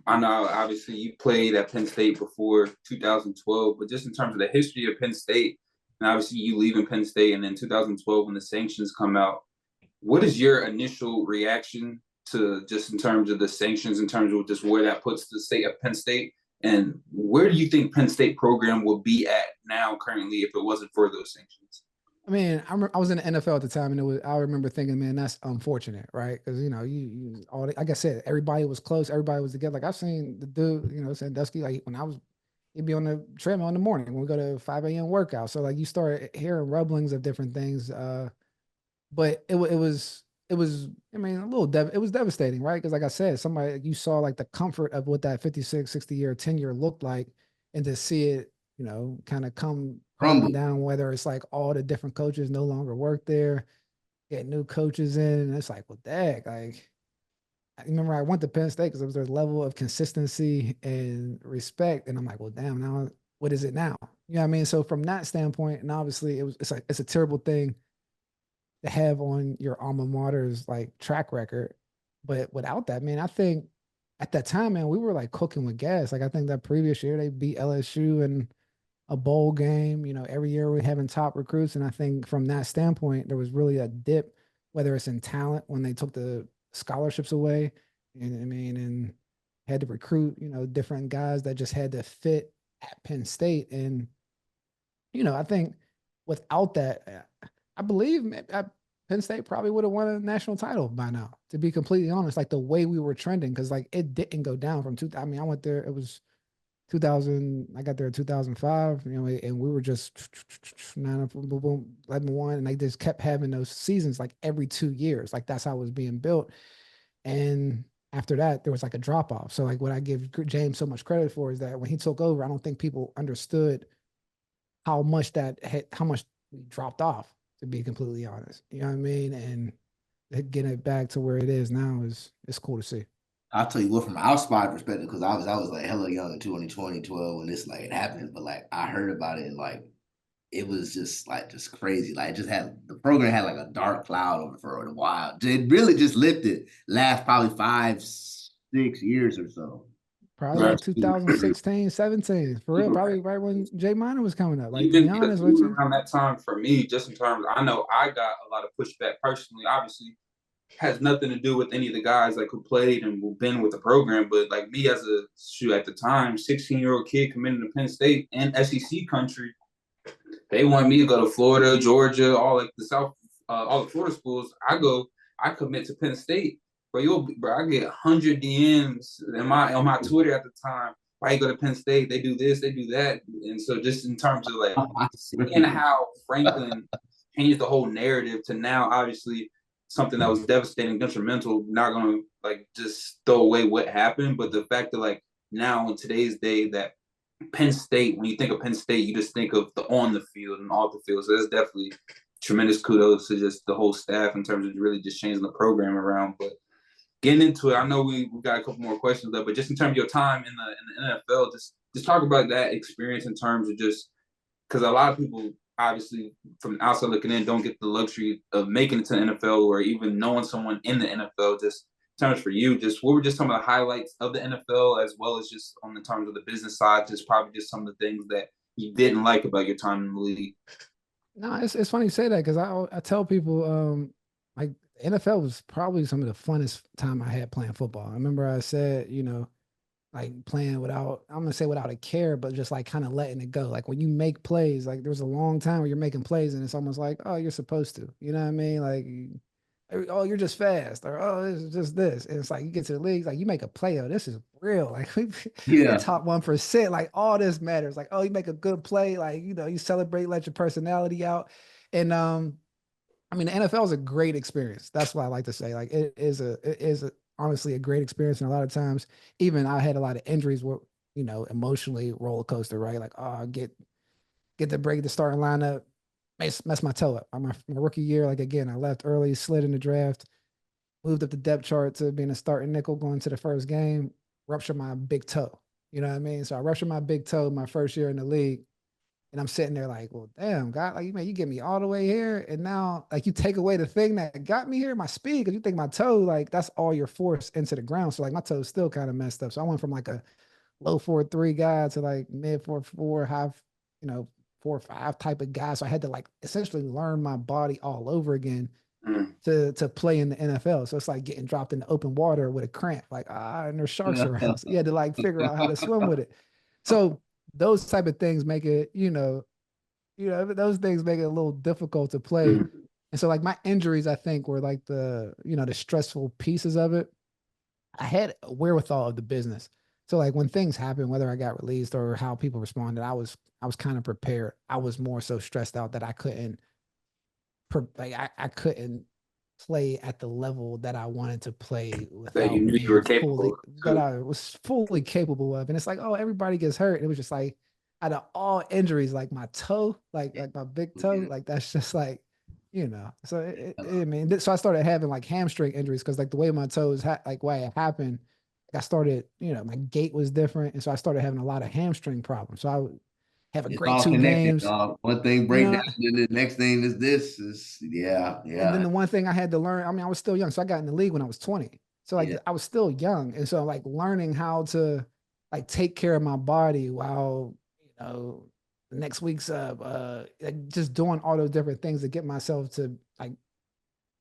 I know obviously you played at Penn State before 2012, but just in terms of the history of Penn State, and obviously you leaving Penn State, and then 2012 when the sanctions come out, what is your initial reaction to just in terms of the sanctions, in terms of just where that puts the state of Penn State, and where do you think Penn State program will be at now currently if it wasn't for those sanctions? I was in the NFL at the time, and I remember thinking, man, that's unfortunate, right? Because you like I said, everybody was close, everybody was together. Like I've seen the dude, Sandusky, like when he'd be on the treadmill in the morning when we go to 5 a.m. workout. So like you start hearing rumblings of different things, but it was a little it was devastating, right? Because like I said, you saw like the comfort of what that 56, 60 year tenure looked like, and to see it, kind of come down, whether it's like all the different coaches no longer work there, get new coaches in, and it's like, well, dang, like I remember I went to Penn State because there was a level of consistency and respect, and I'm like, well, damn, now what is it now? You know what I mean? So from that standpoint, and obviously it's a terrible thing to have on your alma mater's like track record, but without that, man, I think at that time, man, we were like cooking with gas. Like I think that previous year they beat LSU and a bowl game, every year we're having top recruits. And I think from that standpoint, there was really a dip, whether it's in talent when they took the scholarships away and had to recruit, different guys that just had to fit at Penn State. And, I think without that, I believe Penn State probably would have won a national title by now, to be completely honest, like the way we were trending. Cause like it didn't go down from I went there, it was 2000, I got there in 2005, and we were just 11-1, and they just kept having those seasons like every 2 years. Like that's how it was being built. And after that, there was like a drop off. So like what I give James so much credit for is that when he took over, I don't think people understood how much how much we dropped off, to be completely honest. You know what I mean? And getting it back to where it is now is cool to see. I'll tell you what, from an outside perspective, because I was like hella young in 2012 when this like it happened, but like I heard about it and like it was just crazy. Like the program had like a dark cloud over for a while. It really just lifted last probably 5-6 years or so. Probably like 2016, 17. For real, probably right when Jay Minor was coming up. Like, to be honest with you. Around that time for me, just in terms, I know I got a lot of pushback personally. Obviously, has nothing to do with any of the guys like who played and who've been with the program, but like me as at the time, 16-year-old kid committed to Penn State and SEC country, they wanted me to go to Florida, Georgia, all like the South, all the Florida schools. I commit to Penn State. Bro, I get 100 DMs on my Twitter at the time. Why you go to Penn State? They do this, they do that. And so just in terms of like seeing how Franklin changed the whole narrative to now, obviously something that was devastating, detrimental, not going to like just throw away what happened. But the fact that like now in today's day that Penn State, when you think of Penn State, you just think of the on the field and off the field. So that's definitely tremendous kudos to just the whole staff in terms of really just changing the program around. But getting into it, I know we got a couple more questions left, but just in terms of your time in the NFL, just talk about that experience in terms of just because a lot of people obviously from the outside looking in don't get the luxury of making it to the NFL or even knowing someone in the NFL. Just in terms for you, just what were just some of the highlights of the NFL as well as just on the terms of the business side, just probably just some of the things that you didn't like about your time in the league. No, it's funny you say that because I tell people like NFL was probably some of the funnest time I had playing football. I remember I said, like playing without, I'm gonna say without a care, but just like kind of letting it go. Like when you make plays, like there was a long time where you're making plays and it's almost like, oh, you're supposed to, you know what I mean? Like, oh, you're just fast, or oh, it's just this. And it's like you get to the leagues, like you make a play, oh, this is real. Like we're top 1%. Like all this matters. Like, oh, you make a good play, like you celebrate, let your personality out. And I mean, the NFL is a great experience. That's what I like to say. Like it is honestly a great experience. And a lot of times, even I had a lot of injuries where, emotionally roller coaster, right? Like, oh, get the break, the starting lineup, mess my toe up. My rookie year, like again, I left early, slid in the draft, moved up the depth chart to being a starting nickel going to the first game, ruptured my big toe. You know what I mean? So I ruptured my big toe my first year in the league. And I'm sitting there like, well, damn, God, like, man, you get me all the way here. And now, like, you take away the thing that got me here, my speed, because you think my toe, like, that's all your force into the ground. So, like, my toe's still kind of messed up. So I went from like a low 4.3 guy to like mid 4.4, high, 4.5 type of guy. So I had to like essentially learn my body all over again to play in the NFL. So it's like getting dropped in the open water with a cramp, like, and there's sharks around. So you had to like figure out how to swim with it. So those type of things make it, those things make it a little difficult to play. And so like my injuries, I think were like the stressful pieces of it. I had a wherewithal of the business. So like when things happen, whether I got released or how people responded, I was kind of prepared. I was more so stressed out that I couldn't, I couldn't play at the level that I wanted to play without you knew you were capable that I was fully capable of. And it's like, oh, everybody gets hurt. And it was just like, out of all injuries, like my toe, like my big toe, like that's just like, So so I started having like hamstring injuries because like the way my toes, like why it happened, I started, my gait was different, and so I started having a lot of hamstring problems. So I would have a great 2 games. One thing break down, and the next thing is this. Yeah. And then the one thing I had to learn, I mean, I was still young, so I got in the league when I was 20. So like I was still young, and so like learning how to like take care of my body while the next week's like just doing all those different things to get myself to like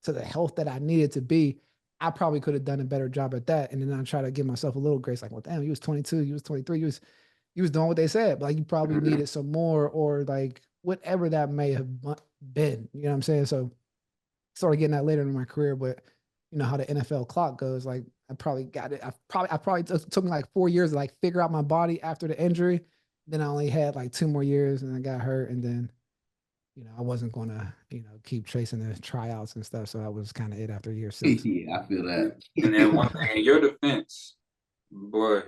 to the health that I needed to be. I probably could have done a better job at that. And then I try to give myself a little grace, like, well, damn, you was 22, you was 23, you was doing what they said, but like you probably needed some more, or like whatever that may have been. You know what I'm saying? So started getting that later in my career, but you know how the NFL clock goes. Like I probably got it. I probably took me like 4 years to like figure out my body after the injury. Then I only had like 2 more years, and I got hurt, and then I wasn't going to, keep chasing the tryouts and stuff. So that was kind of it after year 6. Yeah, I feel that. And then one thing in your defense, boy,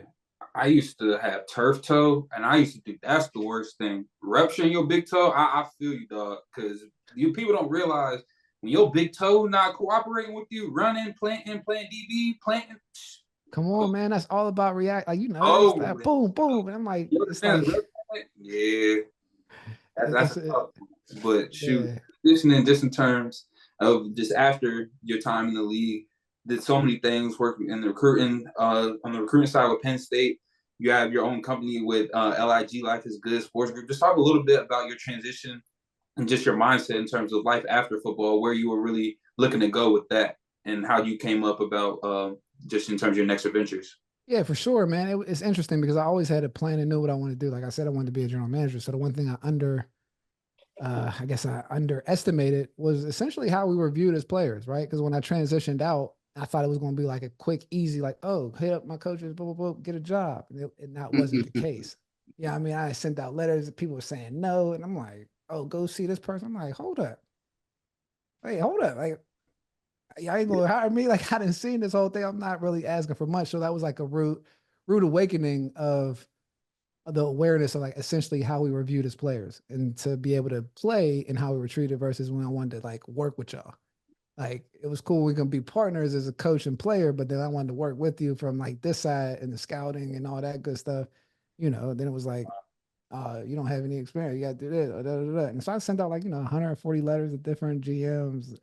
I used to have turf toe, and I used to think that's the worst thing. Rupturing your big toe, I feel you, dog, because people don't realize when your big toe not cooperating with you, running, playing DB, playing. Come on, man. That's all about react. Like, that boom, boom. And I'm like, it's like, yeah, that's a tough one. But shoot, yeah. just in terms of just after your time in the league, did so many things, working in the recruiting, on the recruiting side with Penn State. You have your own company with LIG, Life is Good Sports Group. Just talk a little bit about your transition and just your mindset in terms of life after football, where you were really looking to go with that, and how you came up about just in terms of your next adventures. Yeah, for sure, man. It's interesting because I always had a plan and knew what I wanted to do. Like I said, I wanted to be a general manager. So the one thing I guess I underestimated was essentially how we were viewed as players, right? Because when I transitioned out, I thought it was going to be like a quick, easy, like, oh, hit up my coaches, blah, blah, blah, get a job. And that wasn't the case. Yeah, I mean, I sent out letters, people were saying no, and I'm like, oh, go see this person. I'm like, hold up. Hey, hold up. Like, y'all ain't going to hire me. Like, I didn't see this whole thing. I'm not really asking for much. So that was like a rude awakening of the awareness of like essentially how we were viewed as players, and to be able to play and how we were treated versus when I wanted to like work with y'all. Like, it was cool. We're going to be partners as a coach and player, but then I wanted to work with you from like this side and the scouting and all that good stuff, then it was like, you don't have any experience. You got to do this. Da, da, da. And so I sent out like, 140 letters to different GMs,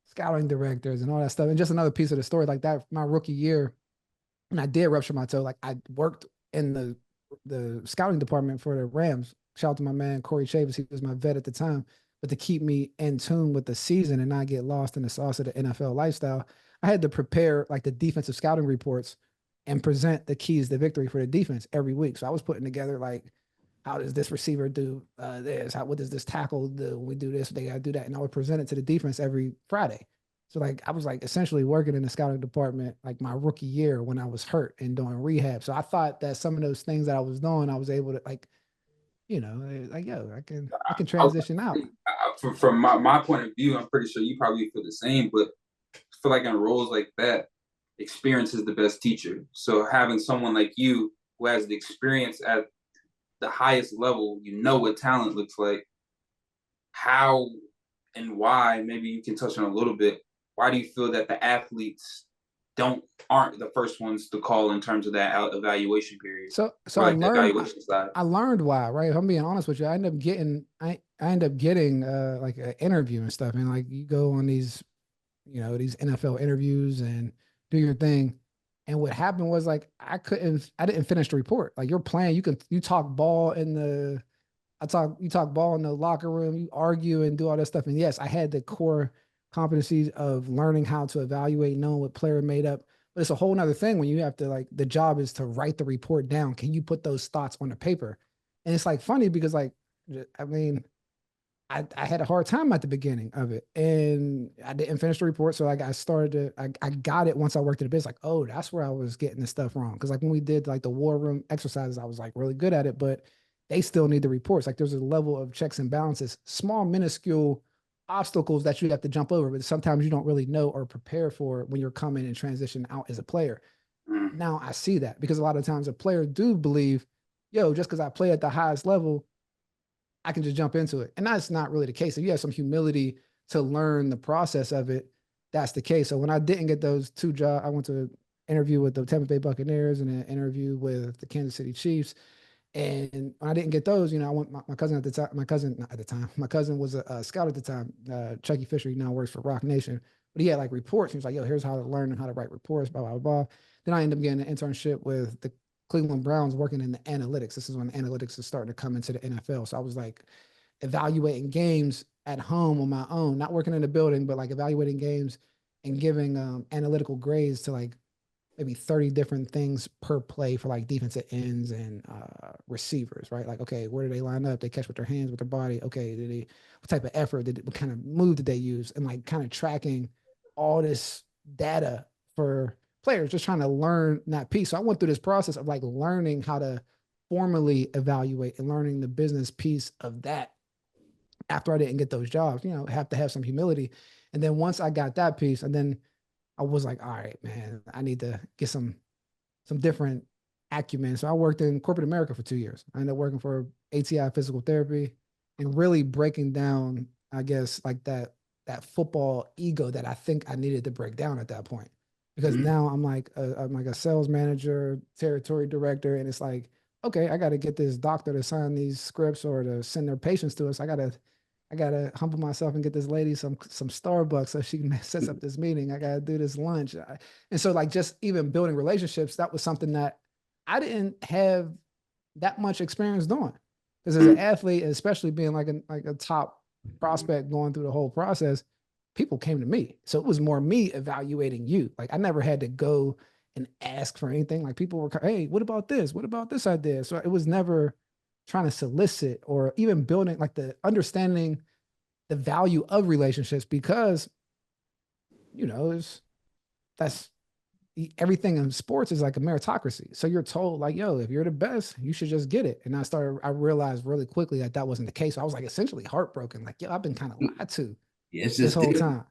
scouting directors and all that stuff. And just another piece of the story like that, my rookie year, and I did rupture my toe. Like, I worked in the scouting department for the Rams. Shout out to my man, Corey Chavis. He was my vet at the time. But to keep me in tune with the season and not get lost in the sauce of the NFL lifestyle, I had to prepare like the defensive scouting reports and present the keys to victory for the defense every week. So I was putting together like, how does this receiver do this? What does this tackle do? When we do this, they got to do that. And I would present it to the defense every Friday. So like, I was like essentially working in the scouting department like my rookie year when I was hurt and doing rehab. So I thought that some of those things that I was doing, I was able to like, like, yo, I can transition out. From my point of view, I'm pretty sure you probably feel the same, but I feel like in roles like that, experience is the best teacher. So having someone like you who has the experience at the highest level, what talent looks like, how and why, maybe you can touch on a little bit. Why do you feel that the athletes aren't the first ones to call in terms of that evaluation period? So I learned why, right? If I'm being honest with you, I ended up getting like an interview and stuff. And like, you go on these, these NFL interviews and do your thing. And what happened was like, I didn't finish the report. Like, you're playing, you talk ball you talk ball in the locker room, you argue and do all that stuff. And yes, I had the core competencies of learning how to evaluate, knowing what player made up. But it's a whole nother thing when you have to like, the job is to write the report down. Can you put those thoughts on the paper? And it's like funny because like, I mean, I had a hard time at the beginning of it and I didn't finish the report. So like I got it once I worked at the biz, like, oh, that's where I was getting this stuff wrong. Cause like when we did like the war room exercises, I was like really good at it, but they still need the reports. Like, there's a level of checks and balances, small, minuscule obstacles that you have to jump over, but sometimes you don't really know or prepare for when you're coming and transition out as a player. Now I see that because a lot of times a player do believe, yo, just because I play at the highest level, I can just jump into it. And that's not really the case. If you have some humility to learn the process of it, that's the case. So when I didn't get those 2 jobs, I went to an interview with the Tampa Bay Buccaneers and an interview with the Kansas City Chiefs. And when I didn't get those, I went, my cousin my cousin was a scout at the time, Chucky Fisher. He now works for Rock Nation, but he had like reports. He was like, yo, here's how to learn and how to write reports, blah, blah, blah. Then I ended up getting an internship with the Cleveland Browns working in the analytics. This is when analytics is starting to come into the NFL. So I was like evaluating games at home on my own, not working in the building, but like evaluating games and giving analytical grades to like maybe 30 different things per play for like defensive ends and receivers, right? Like, okay, where do they line up? They catch with their hands, with their body. Okay, what type of effort what kind of move did they use? And like kind of tracking all this data for players, just trying to learn that piece. So I went through this process of like learning how to formally evaluate and learning the business piece of that after I didn't get those jobs, have to have some humility. And then once I got that piece, and then I was like, all right, man, I need to get some different acumen. So I worked in corporate America for 2 years. I ended up working for ATI Physical Therapy and really breaking down, I guess, like that football ego that I think I needed to break down at that point. Because now I'm like a sales manager, territory director, and it's like, okay, I got to get this doctor to sign these scripts or to send their patients to us. I gotta humble myself and get this lady some Starbucks so she can set up this meeting. I gotta do this lunch, and so like just even building relationships, that was something that I didn't have that much experience doing. Because as an athlete, especially being like a top prospect going through the whole process, people came to me. So it was more me evaluating you. Like I never had to go and ask for anything. Like people were, hey, what about this? What about this idea? So it was never trying to solicit or even building like the understanding the value of relationships, because that's everything in sports is like a meritocracy. So you're told like, yo, if you're the best, you should just get it. And I realized really quickly that that wasn't the case. So I was like essentially heartbroken. Like, yo, I've been kind of lied to this whole time.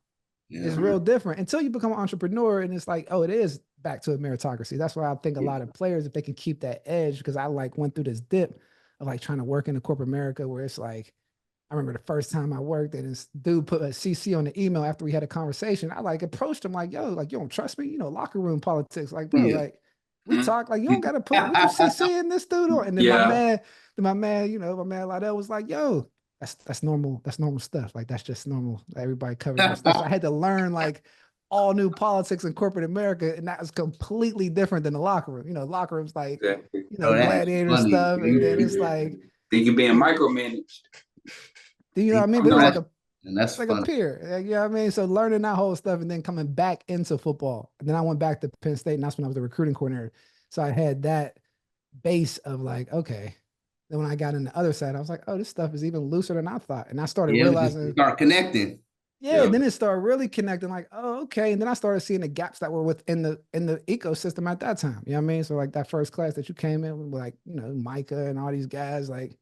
Yeah. It's real different until you become an entrepreneur, and it's like, oh, it is back to a meritocracy. That's why I think a lot of players, if they can keep that edge, because I like went through this dip of like trying to work in the corporate America where it's like, I remember the first time I worked and this dude put a CC on the email after we had a conversation. I like approached him like, yo, like, you don't trust me? Locker room politics. Like, bro, like we talk, like, you don't got to put, would you CC in this dude? And then my man, my man Lydell was like, yo, that's normal. That's normal stuff. Like, that's just normal. Everybody covers their stuff. So I had to learn like all new politics in corporate America. And that was completely different than the locker room. Locker room's like, gladiator stuff. And then it's like, then you're being micromanaged. Do you know what I mean? But it was like a peer. You know what I mean? So learning that whole stuff and then coming back into football. And then I went back to Penn State, and that's when I was the recruiting coordinator. So I had that base of like, okay. Then when I got in the other side, I was like, oh, this stuff is even looser than I thought. And I started realizing. Start connecting. Yeah, then it started really connecting, like, oh, okay. And then I started seeing the gaps that were within the ecosystem at that time. You know what I mean? So like that first class that you came in with, like, Micah and all these guys, like,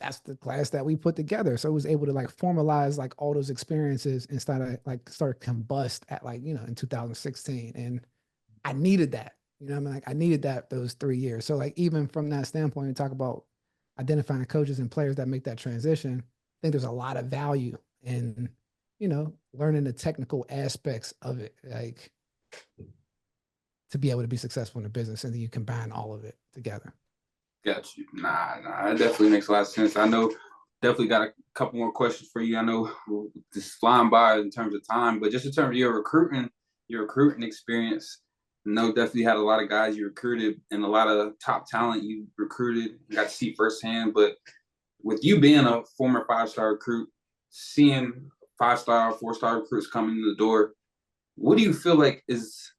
that's the class that we put together. So it was able to like formalize like all those experiences and start combust at like, in 2016. And I needed that, I mean? Like I needed that those 3 years. So like, even from that standpoint, and talk about identifying coaches and players that make that transition, I think there's a lot of value in, learning the technical aspects of it, like to be able to be successful in the business. And then you combine all of it together. Got you. Nah, that definitely makes a lot of sense. I know, definitely got a couple more questions for you. I know we're just flying by in terms of time, but just in terms of your recruiting experience, I know definitely had a lot of guys you recruited and a lot of top talent you recruited, got to see firsthand. But with you being a former 5-star recruit, seeing 5-star, 4-star recruits coming in the door, what do you feel like it's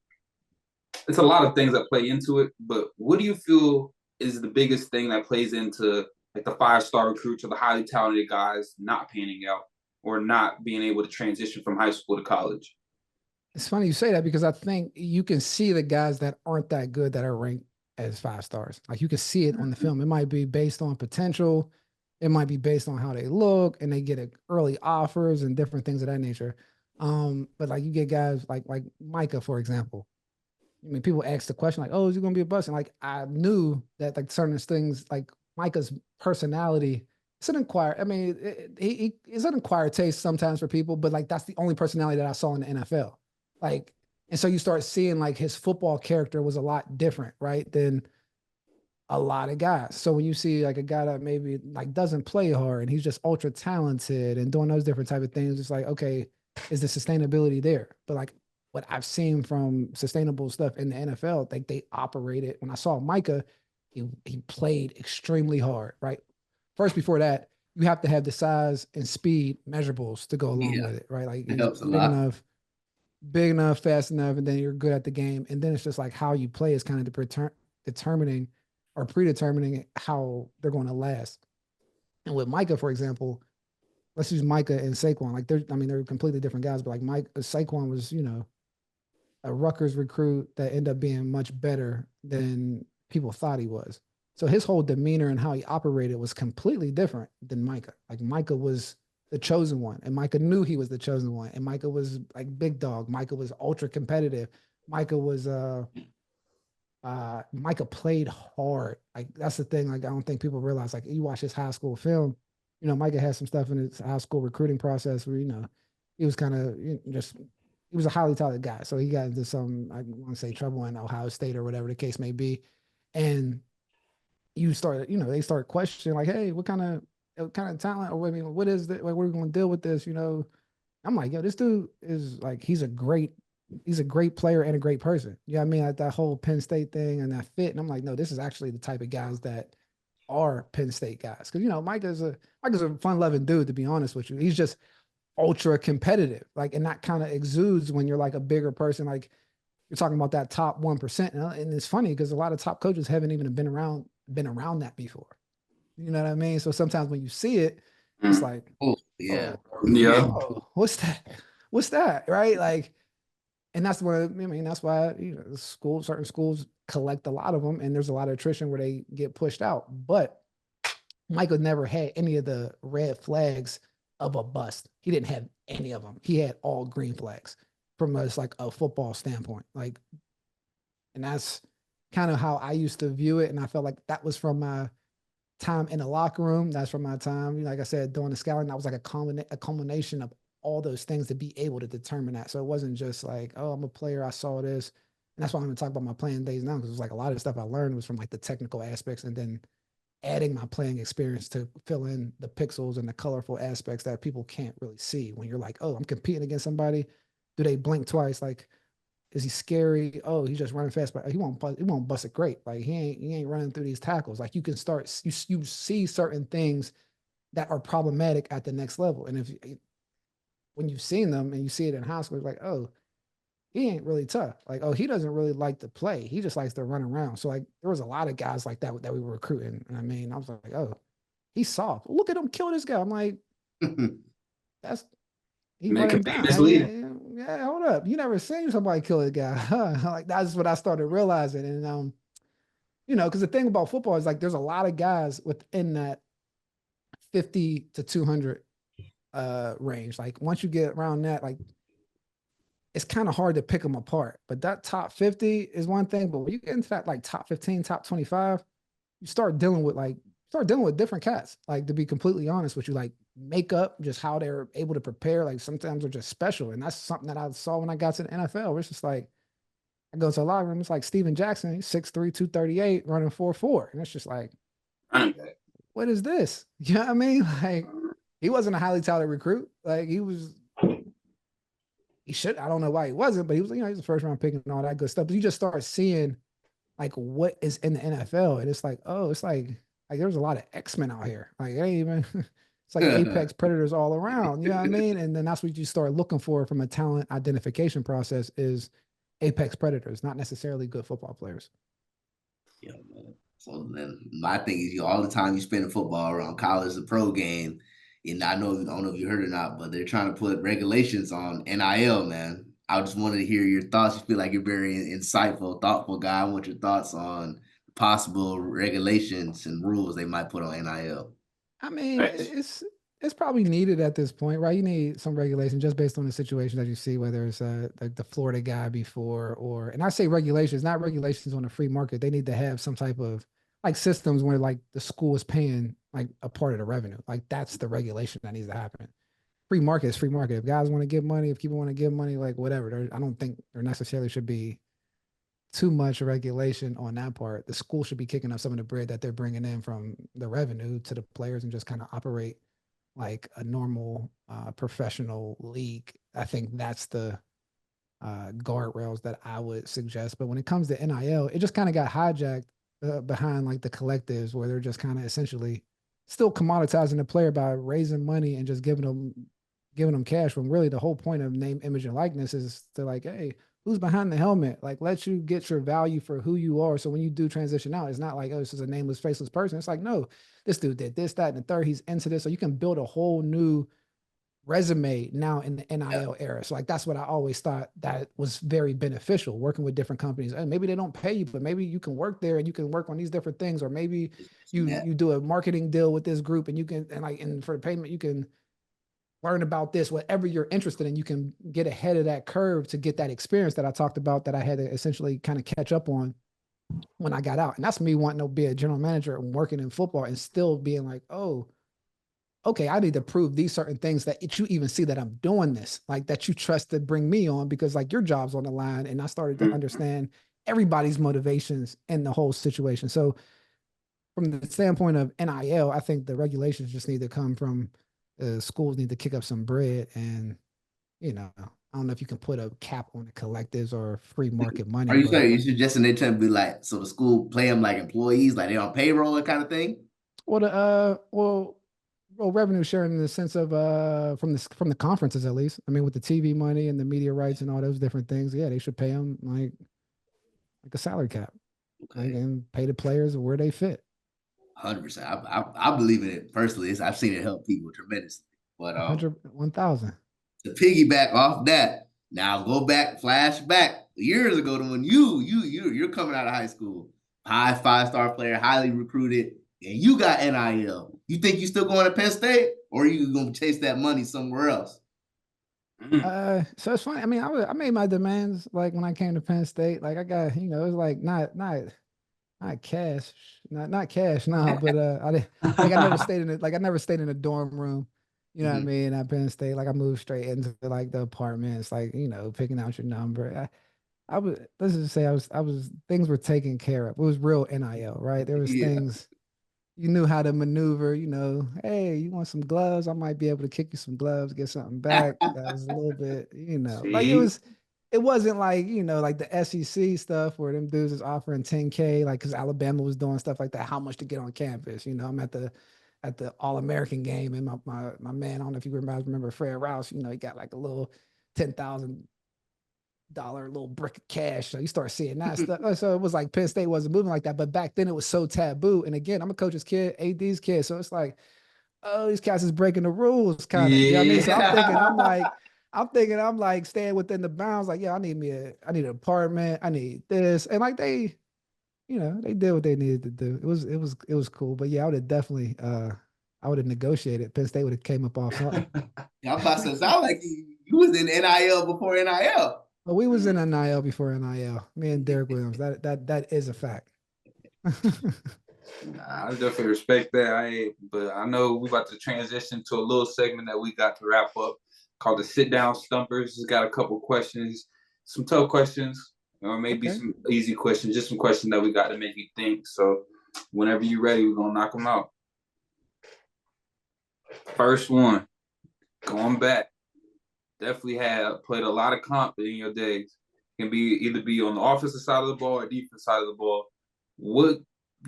a lot of things that play into it, but what do you feel is the biggest thing that plays into like the 5-star recruits or the highly talented guys not panning out or not being able to transition from high school to college? It's funny you say that, because I think you can see the guys that aren't that good that are ranked as 5 stars. Like you can see it on the film. It might be based on potential. It might be based on how they look, and they get early offers and different things of that nature. But like you get guys like Micah, for example. I mean, people ask the question like, "Oh, is he going to be a bust?" And like, I knew that like certain things, like Micah's personality, it's an acquired. I mean, it's an acquired taste sometimes for people, but like that's the only personality that I saw in the NFL. Like, and so you start seeing like his football character was a lot different, right, than a lot of guys. So when you see like a guy that maybe like doesn't play hard and he's just ultra talented and doing those different type of things, it's like, okay, is the sustainability there? But like, what I've seen from sustainable stuff in the NFL, like they operated. When I saw Micah, he played extremely hard, right? First, before that, you have to have the size and speed measurables to go along with it, right? Like he's big enough, fast enough, and then you're good at the game. And then it's just like how you play is kind of determining or predetermining how they're going to last. And with Micah, for example, let's use Micah and Saquon. Like they're completely different guys, but like Saquon was, a Rutgers recruit that ended up being much better than people thought he was. So his whole demeanor and how he operated was completely different than Micah. Like Micah was the chosen one, and Micah knew he was the chosen one, and Micah was like big dog. Micah was ultra competitive. Micah was Micah played hard. Like that's the thing. Like I don't think people realize. Like you watch his high school film, you know, Micah had some stuff in his high school recruiting process where he was kind of just he was a highly talented guy. So he got into some I want to say trouble in Ohio State or whatever the case may be, and they start questioning like, hey, what kind of talent or I mean, what is that? Like, what are we going to deal with this? I'm like, yo, this dude is like he's a great player and a great person. You know what I mean? Like that whole Penn State thing and that fit. And I'm like, no, this is actually the type of guys that are Penn State guys. Cause Micah's a fun loving dude, to be honest with you. He's just ultra competitive. Like, and that kind of exudes when you're like a bigger person. Like you're talking about that top 1%. And it's funny because a lot of top coaches haven't even been around that before. You know what I mean? So sometimes when you see it, it's like, oh yeah. Oh, what's that? Right? Like, and that's why certain schools collect a lot of them, and there's a lot of attrition where they get pushed out. But Michael never had any of the red flags of a bust. He didn't have any of them. He had all green flags from like a football standpoint. Like, and that's kind of how I used to view it. And I felt like that was from my time in the locker room. That's from my time, like I said, doing the scouting. That was like a culmination of all those things to be able to determine that. So it wasn't just like, oh, I'm a player, I saw this. And that's why I'm going to talk about my playing days now, because it was like a lot of the stuff I learned was from like the technical aspects and then adding my playing experience to fill in the pixels and the colorful aspects that people can't really see when you're like, oh, I'm competing against somebody. Do they blink twice? Like, is he scary? Oh, he's just running fast, but he won't bust it great. Like he ain't running through these tackles. Like you can start, you see certain things that are problematic at the next level. And when you've seen them and you see it in high school, it's like, oh, he ain't really tough. Like, oh, he doesn't really like to play. He just likes to run around. So like, there was a lot of guys like that we were recruiting. And I mean, I was like, oh, he's soft. Look at him kill this guy. I'm like, he running down. Yeah, hold up. You never seen somebody kill a guy. Like that's what I started realizing. And because the thing about football is like there's a lot of guys within that 50 to 200 range. Like once you get around that, like it's kind of hard to pick them apart. But that top 50 is one thing. But when you get into that like top 15, top 25, you start dealing with different cats. Like to be completely honest with you, like makeup, just how they're able to prepare. Like sometimes they're just special. And that's something that I saw when I got to the NFL. It's just like, I go to a locker room, it's like Steven Jackson, he's 6'3", 238, running 4.4. And it's just like, what is this? You know what I mean? Like, he wasn't a highly talented recruit. Like, I don't know why he wasn't, but he was, he's the first round pick and all that good stuff. But you just start seeing, like, what is in the NFL. And it's like, oh, it's like there's a lot of X-Men out here. Like, it ain't even, it's like apex predators all around. You know what I mean? And then that's what you start looking for from a talent identification process is apex predators, not necessarily good football players. Yeah, man. So then my thing is, all the time you spend in football around college, the pro game, and I don't know if you heard or not, but they're trying to put regulations on NIL, man. I just wanted to hear your thoughts. You feel like you're very insightful, thoughtful guy. I want your thoughts on possible regulations and rules they might put on NIL. I mean, it's probably needed at this point, right? You need some regulation just based on the situation that you see, whether it's like the Florida guy before, and I say regulations, not regulations on the free market. They need to have some type of like systems where like the school is paying like a part of the revenue. Like that's the regulation that needs to happen. Free market is free market. If guys want to give money, if people want to give money, like whatever, I don't think there necessarily should be too much regulation on that part. The school should be kicking up some of the bread that they're bringing in from the revenue to the players and just kind of operate like a normal professional league. I think that's the guardrails that I would suggest. But when it comes to NIL, it just kind of got hijacked behind like the collectives where they're just kind of essentially still commoditizing the player by raising money and just giving them cash, when really the whole point of name, image, and likeness is to like, hey, who's behind the helmet? Like, let you get your value for who you are. So when you do transition out, it's not like, oh, this is a nameless, faceless person. It's like, no, this dude did this, that, and the third. He's into this. So you can build a whole new resume now in the NIL era. So like, that's what I always thought that was very beneficial, working with different companies. And maybe they don't pay you, but maybe you can work there and you can work on these different things. Or maybe you do a marketing deal with this group and you can, and for the payment, you can learn about this, whatever you're interested in, you can get ahead of that curve to get that experience that I talked about that I had to essentially kind of catch up on when I got out. And that's me wanting to be a general manager and working in football and still being like, oh, okay, I need to prove these certain things that you even see that I'm doing this, like that you trust to bring me on because like your job's on the line. And I started to understand everybody's motivations in the whole situation. So from the standpoint of NIL, I think the regulations just need to come from schools need to kick up some bread. And, I don't know if you can put a cap on the collectives or free market money. Are you saying you suggesting they tend to be like, so the school play them like employees, like they on payroll and kind of thing? Well, revenue sharing in the sense of from the conferences, at least. I mean, with the TV money and the media rights and all those different things, yeah, they should pay them like a salary cap, and pay the players where they fit. 100%. I believe in it personally. I've seen it help people tremendously. But 1,000. To piggyback off that, now go back, flashback years ago to when you're coming out of high school, high 5-star player, highly recruited, and you got NIL. You think you still going to Penn State, or are you going to chase that money somewhere else? So it's funny. I mean, I made my demands like when I came to Penn State. Like I got, it was like not cash, not cash, no. But I didn't like I never stayed in it. Like I never stayed in a dorm room. You know what I mean? At Penn State, like I moved straight into like the apartments, like picking out your number. Let's just say I was things were taken care of. It was real NIL, right? There was things you knew how to maneuver. Hey, you want some gloves? I might be able to kick you some gloves, get something back. That was a little bit, like it wasn't like, like the SEC stuff where them dudes is offering 10K, like, cause Alabama was doing stuff like that, how much to get on campus. I'm at the All-American game and my man, I don't know if you remember Fred Rouse, he got like a little $10,000 little brick of cash. So you start seeing that stuff. So it was like Penn State wasn't moving like that. But back then it was so taboo. And again, I'm a coach's kid, AD's kid. So it's like, oh, these cats is breaking the rules kind of. Yeah. You know what I mean? So I'm thinking I'm like staying within the bounds. Like, yeah, I need an apartment. I need this. And like they did what they needed to do. It was cool. But yeah, I would have definitely I would have negotiated. Penn State would have came up off something. Yeah, I'm about to sound like you was in NIL before NIL. But we was in NIL before NIL. Me and Derek Williams. That is a fact. I definitely respect that. But I know we about to transition to a little segment that we got to wrap up called the Sitdown Stumpers. Just got a couple questions, some tough questions, or maybe some easy questions, just some questions that we got to make you think. So whenever you're ready, we're gonna knock them out. First one, going back. Definitely played a lot of comp in your days. Can either be on the offensive side of the ball or defensive side of the ball. What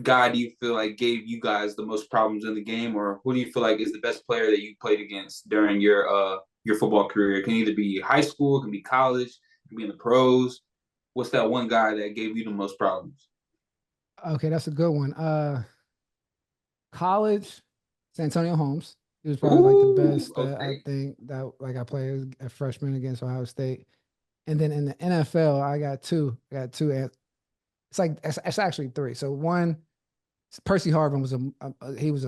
guy do you feel like gave you guys the most problems in the game, or who do you feel like is the best player that you played against during your football career? It can either be high school, it can be college, it can be in the pros. What's that one guy that gave you the most problems? Okay, that's a good one. College, Santonio Holmes. He was probably like the best I think that like I played as a freshman against Ohio State. And then in the NFL, I got two. It's like it's actually three. So one, Percy Harvin was he was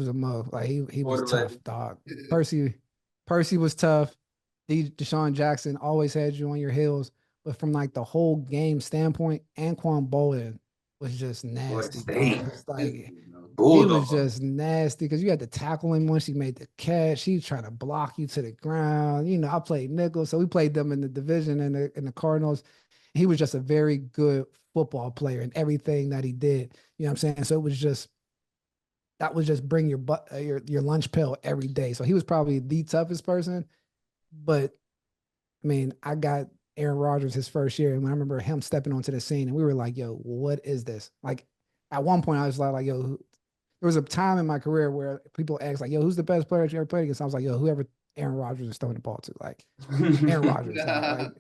a mo. Like he was tough, dog. Percy was tough. Deshaun Jackson always had you on your heels. But from like the whole game standpoint, Anquan Bolden was just nasty. He was just nasty because you had to tackle him once he made the catch. He was trying to block you to the ground. I played nickel, so we played them in the division in the Cardinals. He was just a very good football player in everything that he did. You know what I'm saying? So that was just bring your lunch pail every day. So he was probably the toughest person. But I mean, I got Aaron Rodgers his first year, and I remember him stepping onto the scene, and we were like, "Yo, what is this?" Like at one point, I was like, "Yo." There was a time in my career where people asked, like, yo, who's the best player you ever played against? I was like, yo, whoever Aaron Rodgers is throwing the ball to, like Aaron Rodgers. Like,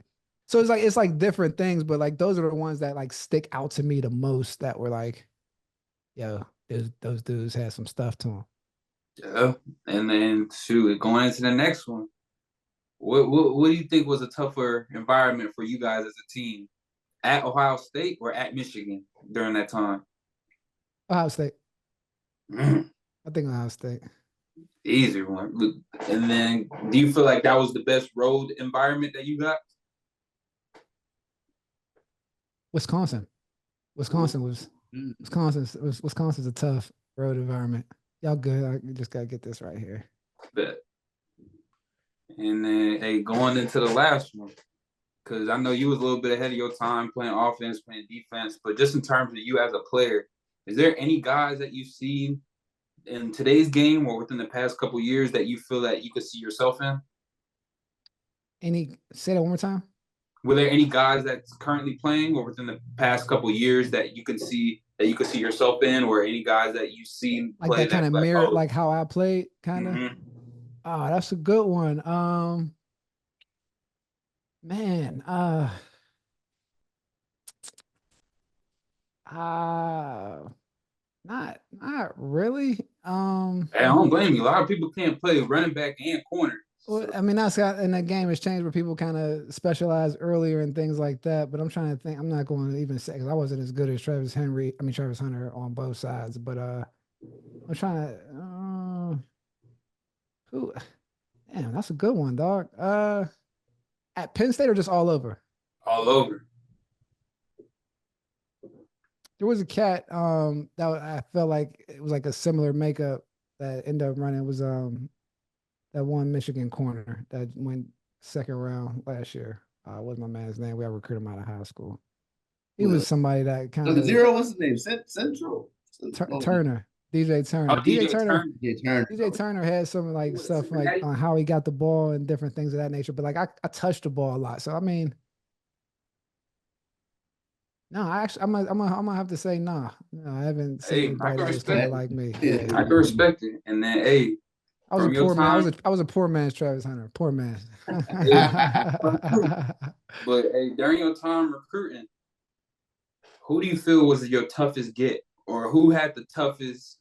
so it's like different things, but like those are the ones that like stick out to me the most that were like, yo, those dudes had some stuff to them. Yeah. And then shoot, going into the next one. What do you think was a tougher environment for you guys as a team? At Ohio State or at Michigan during that time? Ohio State. I think Ohio State. Easy one. And then do you feel like that was the best road environment that you got? Wisconsin's a tough road environment. Y'all good. I just gotta get this right here. Bet. And then hey, going into the last one, because I know you was a little bit ahead of your time playing offense, playing defense, but just in terms of you as a player, is there any guys that you've seen in today's game or within the past couple of years that you feel that you could see yourself in? Say that one more time. Were there any guys that's currently playing or within the past couple of years that you could see yourself in, or any guys that you've seen like play that kind of mirrored like how I played, kind of? Mm-hmm. Oh, that's a good one. Man, not really. Hey, I don't blame you. A lot of people can't play running back and corner. Well, I mean, that's got in that game has changed where people kind of specialize earlier and things like that. But I'm trying to think. I'm not going to even say because I wasn't as good as Travis Hunter on both sides. But I'm trying to. Who? Damn, that's a good one, dog. At Penn State or just all over? All over. There was a cat that I felt like it was like a similar makeup that ended up running. It was that one Michigan corner that went second round last year. What's my man's name? We had recruited him out of high school. He was somebody that kind of zero. What's his name? Central. Turner. DJ Turner. Oh, DJ Turner had some like stuff like on how he got the ball and different things of that nature. But like I touched the ball a lot. So I mean, no, I'm gonna have to say no. I haven't seen anybody that was kind of like me. Yeah. I can respect it. And then I was a poor man. I was a poor man's Travis Hunter. Poor man. But during your time recruiting, who do you feel was your toughest get, or who had the toughest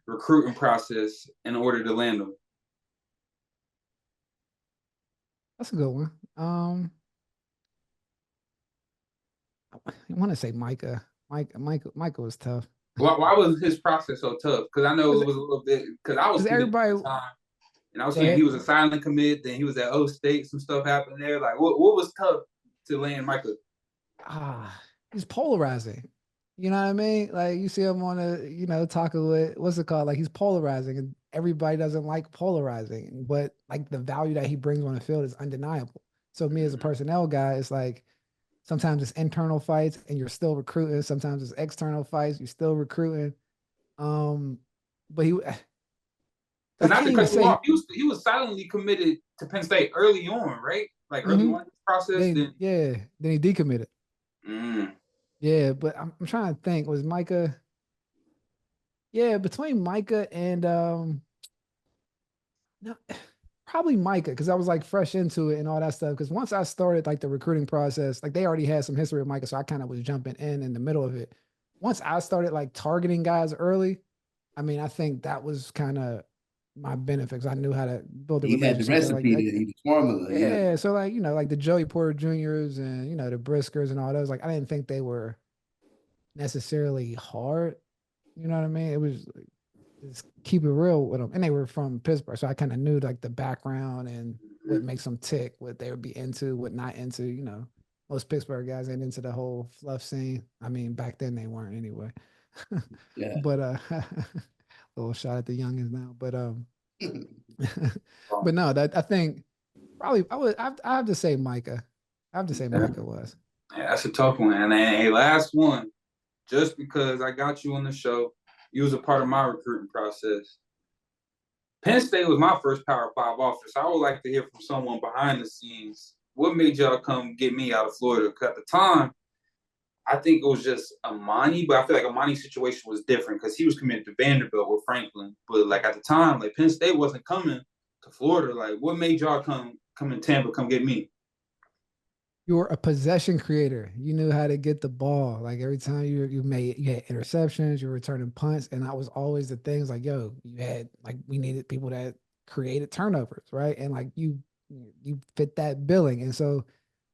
recruiting process in order to land them? That's a good one. I want to say Micah. Micah was tough. Why was his process so tough? Because I know it was a little bit. Because I was everybody, at the time, and I was saying he was a silent commit. Then he was at O State. Some stuff happened there. Like what was tough to land Micah? He's polarizing. You know what I mean? Like you see him on talking with what's it called? Like he's polarizing, and everybody doesn't like polarizing, but like the value that he brings on the field is undeniable. So me as a personnel guy, it's like sometimes it's internal fights and you're still recruiting. Sometimes it's external fights, you're still recruiting. But he was silently committed to Penn State early on, right? Like early on in the process. Then he decommitted. Yeah, but I'm trying to think. Was Micah? Yeah, between Micah and no, probably Micah, because I was like fresh into it and all that stuff. Because once I started like the recruiting process, like they already had some history with Micah, so I kind of was jumping in the middle of it. Once I started like targeting guys early, I mean, I think that was kind of my benefit because I knew how to build a relationship. You had the recipe, the formula. Yeah, so like like the Joey Porter Juniors and the Briskers and all those. Like I didn't think they were necessarily hard. You know what I mean? It was just keep it real with them, and they were from Pittsburgh, so I kind of knew like the background and what makes them tick, what they would be into, what not into. Most Pittsburgh guys ain't into the whole fluff scene. I mean, back then they weren't anyway. Yeah. But little shot at the youngins now, but but no, that I think probably I have to say Micah. I have to say Micah was. Yeah, that's a tough one. And then last one, just because I got you on the show, you was a part of my recruiting process. Penn State was my first Power 5 office. I would like to hear from someone behind the scenes. What made y'all come get me out of Florida? Because at the time, I think it was just Amani, but I feel like Amani's situation was different because he was committed to Vanderbilt with Franklin. But like at the time, like Penn State wasn't coming to Florida. Like what made y'all come in Tampa, come get me? You were a possession creator. You knew how to get the ball. Like every time you had interceptions, you were returning punts, and that was always the things. Like, yo, we needed people that created turnovers, right? And like you fit that billing. And so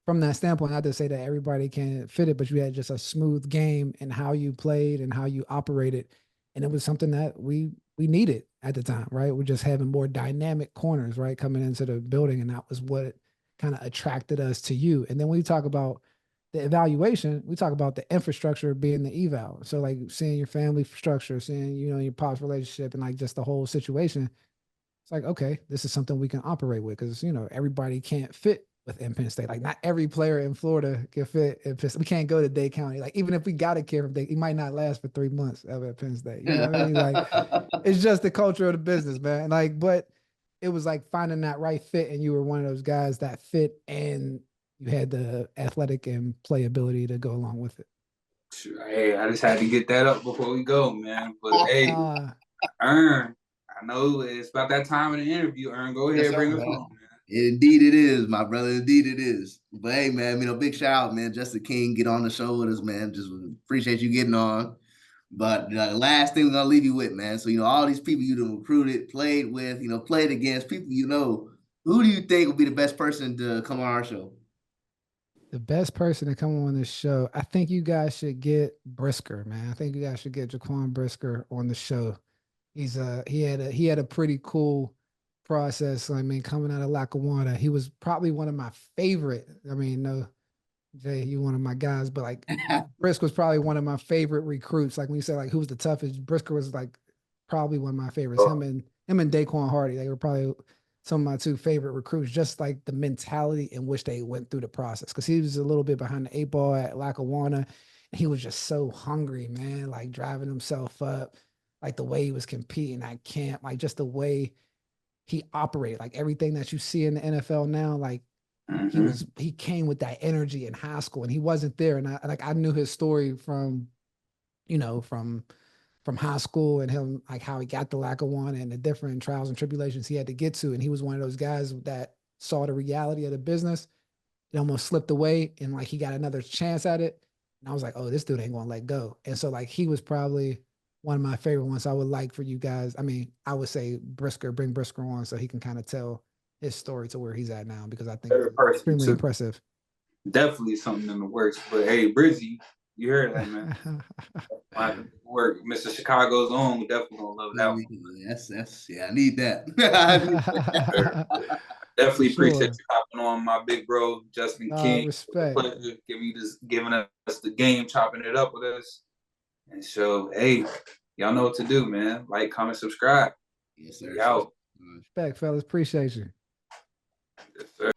from that standpoint, not to say that everybody can fit it, but you had just a smooth game and how you played and how you operated. And it was something that we needed at the time, right? We're just having more dynamic corners, right, coming into the building. And that was what kind of attracted us to you. And then when we talk about the evaluation, we talk about the infrastructure being the eval. So like seeing your family structure, seeing, your pop's relationship and like just the whole situation. It's like, okay, this is something we can operate with because, everybody can't fit within Penn State. Like not every player in Florida can fit in Penn State. We can't go to Dade County. Like even if we got a kid from Dade, he might not last for 3 months ever at Penn State. You know what I mean? Like it's just the culture of the business, man. Like, but it was like finding that right fit, and you were one of those guys that fit, and you had the athletic and playability to go along with it. Hey, I just had to get that up before we go, man. But hey, Ern, I know it's about that time of the interview. Ern, go ahead, bring us home, man. Indeed it is, my brother. Indeed it is. But hey, man, big shout out, man. Justin King, get on the show with us, man. Just appreciate you getting on. But the last thing we're going to leave you with, man. So, all these people you done recruited, played with, played against, people who do you think will be the best person to come on our show? The best person to come on this show, I think you guys should get Brisker, man. I think you guys should get Jaquan Brisker on the show. He had a pretty cool process. I mean, coming out of Lackawanna, he was probably one of my favorite. I mean, no, Jay, you one of my guys, but like Brisker was probably one of my favorite recruits. Like when you said like who was the toughest, Brisker was like probably one of my favorites. Him and Daquan Hardy, they were probably some of my two favorite recruits. Just like the mentality in which they went through the process, because he was a little bit behind the 8 ball at Lackawanna, and he was just so hungry, man. Like driving himself up, like the way he was competing at camp, like just the way he operated, like everything that you see in the NFL now, like he came with that energy in high school, and he wasn't there. And I knew his story from high school, and him, like how he got to Lackawanna and the different trials and tribulations he had to get to. And he was one of those guys that saw the reality of the business. It almost slipped away, and like he got another chance at it. And I was like, oh, this dude ain't gonna let go. And so like he was probably one of my favorite ones. I would like for you guys. I mean, I would say bring Brisker on so he can kind of tell his story to where he's at now, because I think it's extremely impressive. Definitely something in the works. But hey, Brizzy, you heard that, man. My work, Mr. Chicago's own, definitely gonna love that one. I need that. Definitely appreciate you hopping on, my big bro, Justin King. Respect. Pleasure giving us the game, chopping it up with us. And so, hey, y'all know what to do, man. Like, comment, subscribe. Yes, sir. Out. Respect, fellas. Appreciate you. Yes, sir.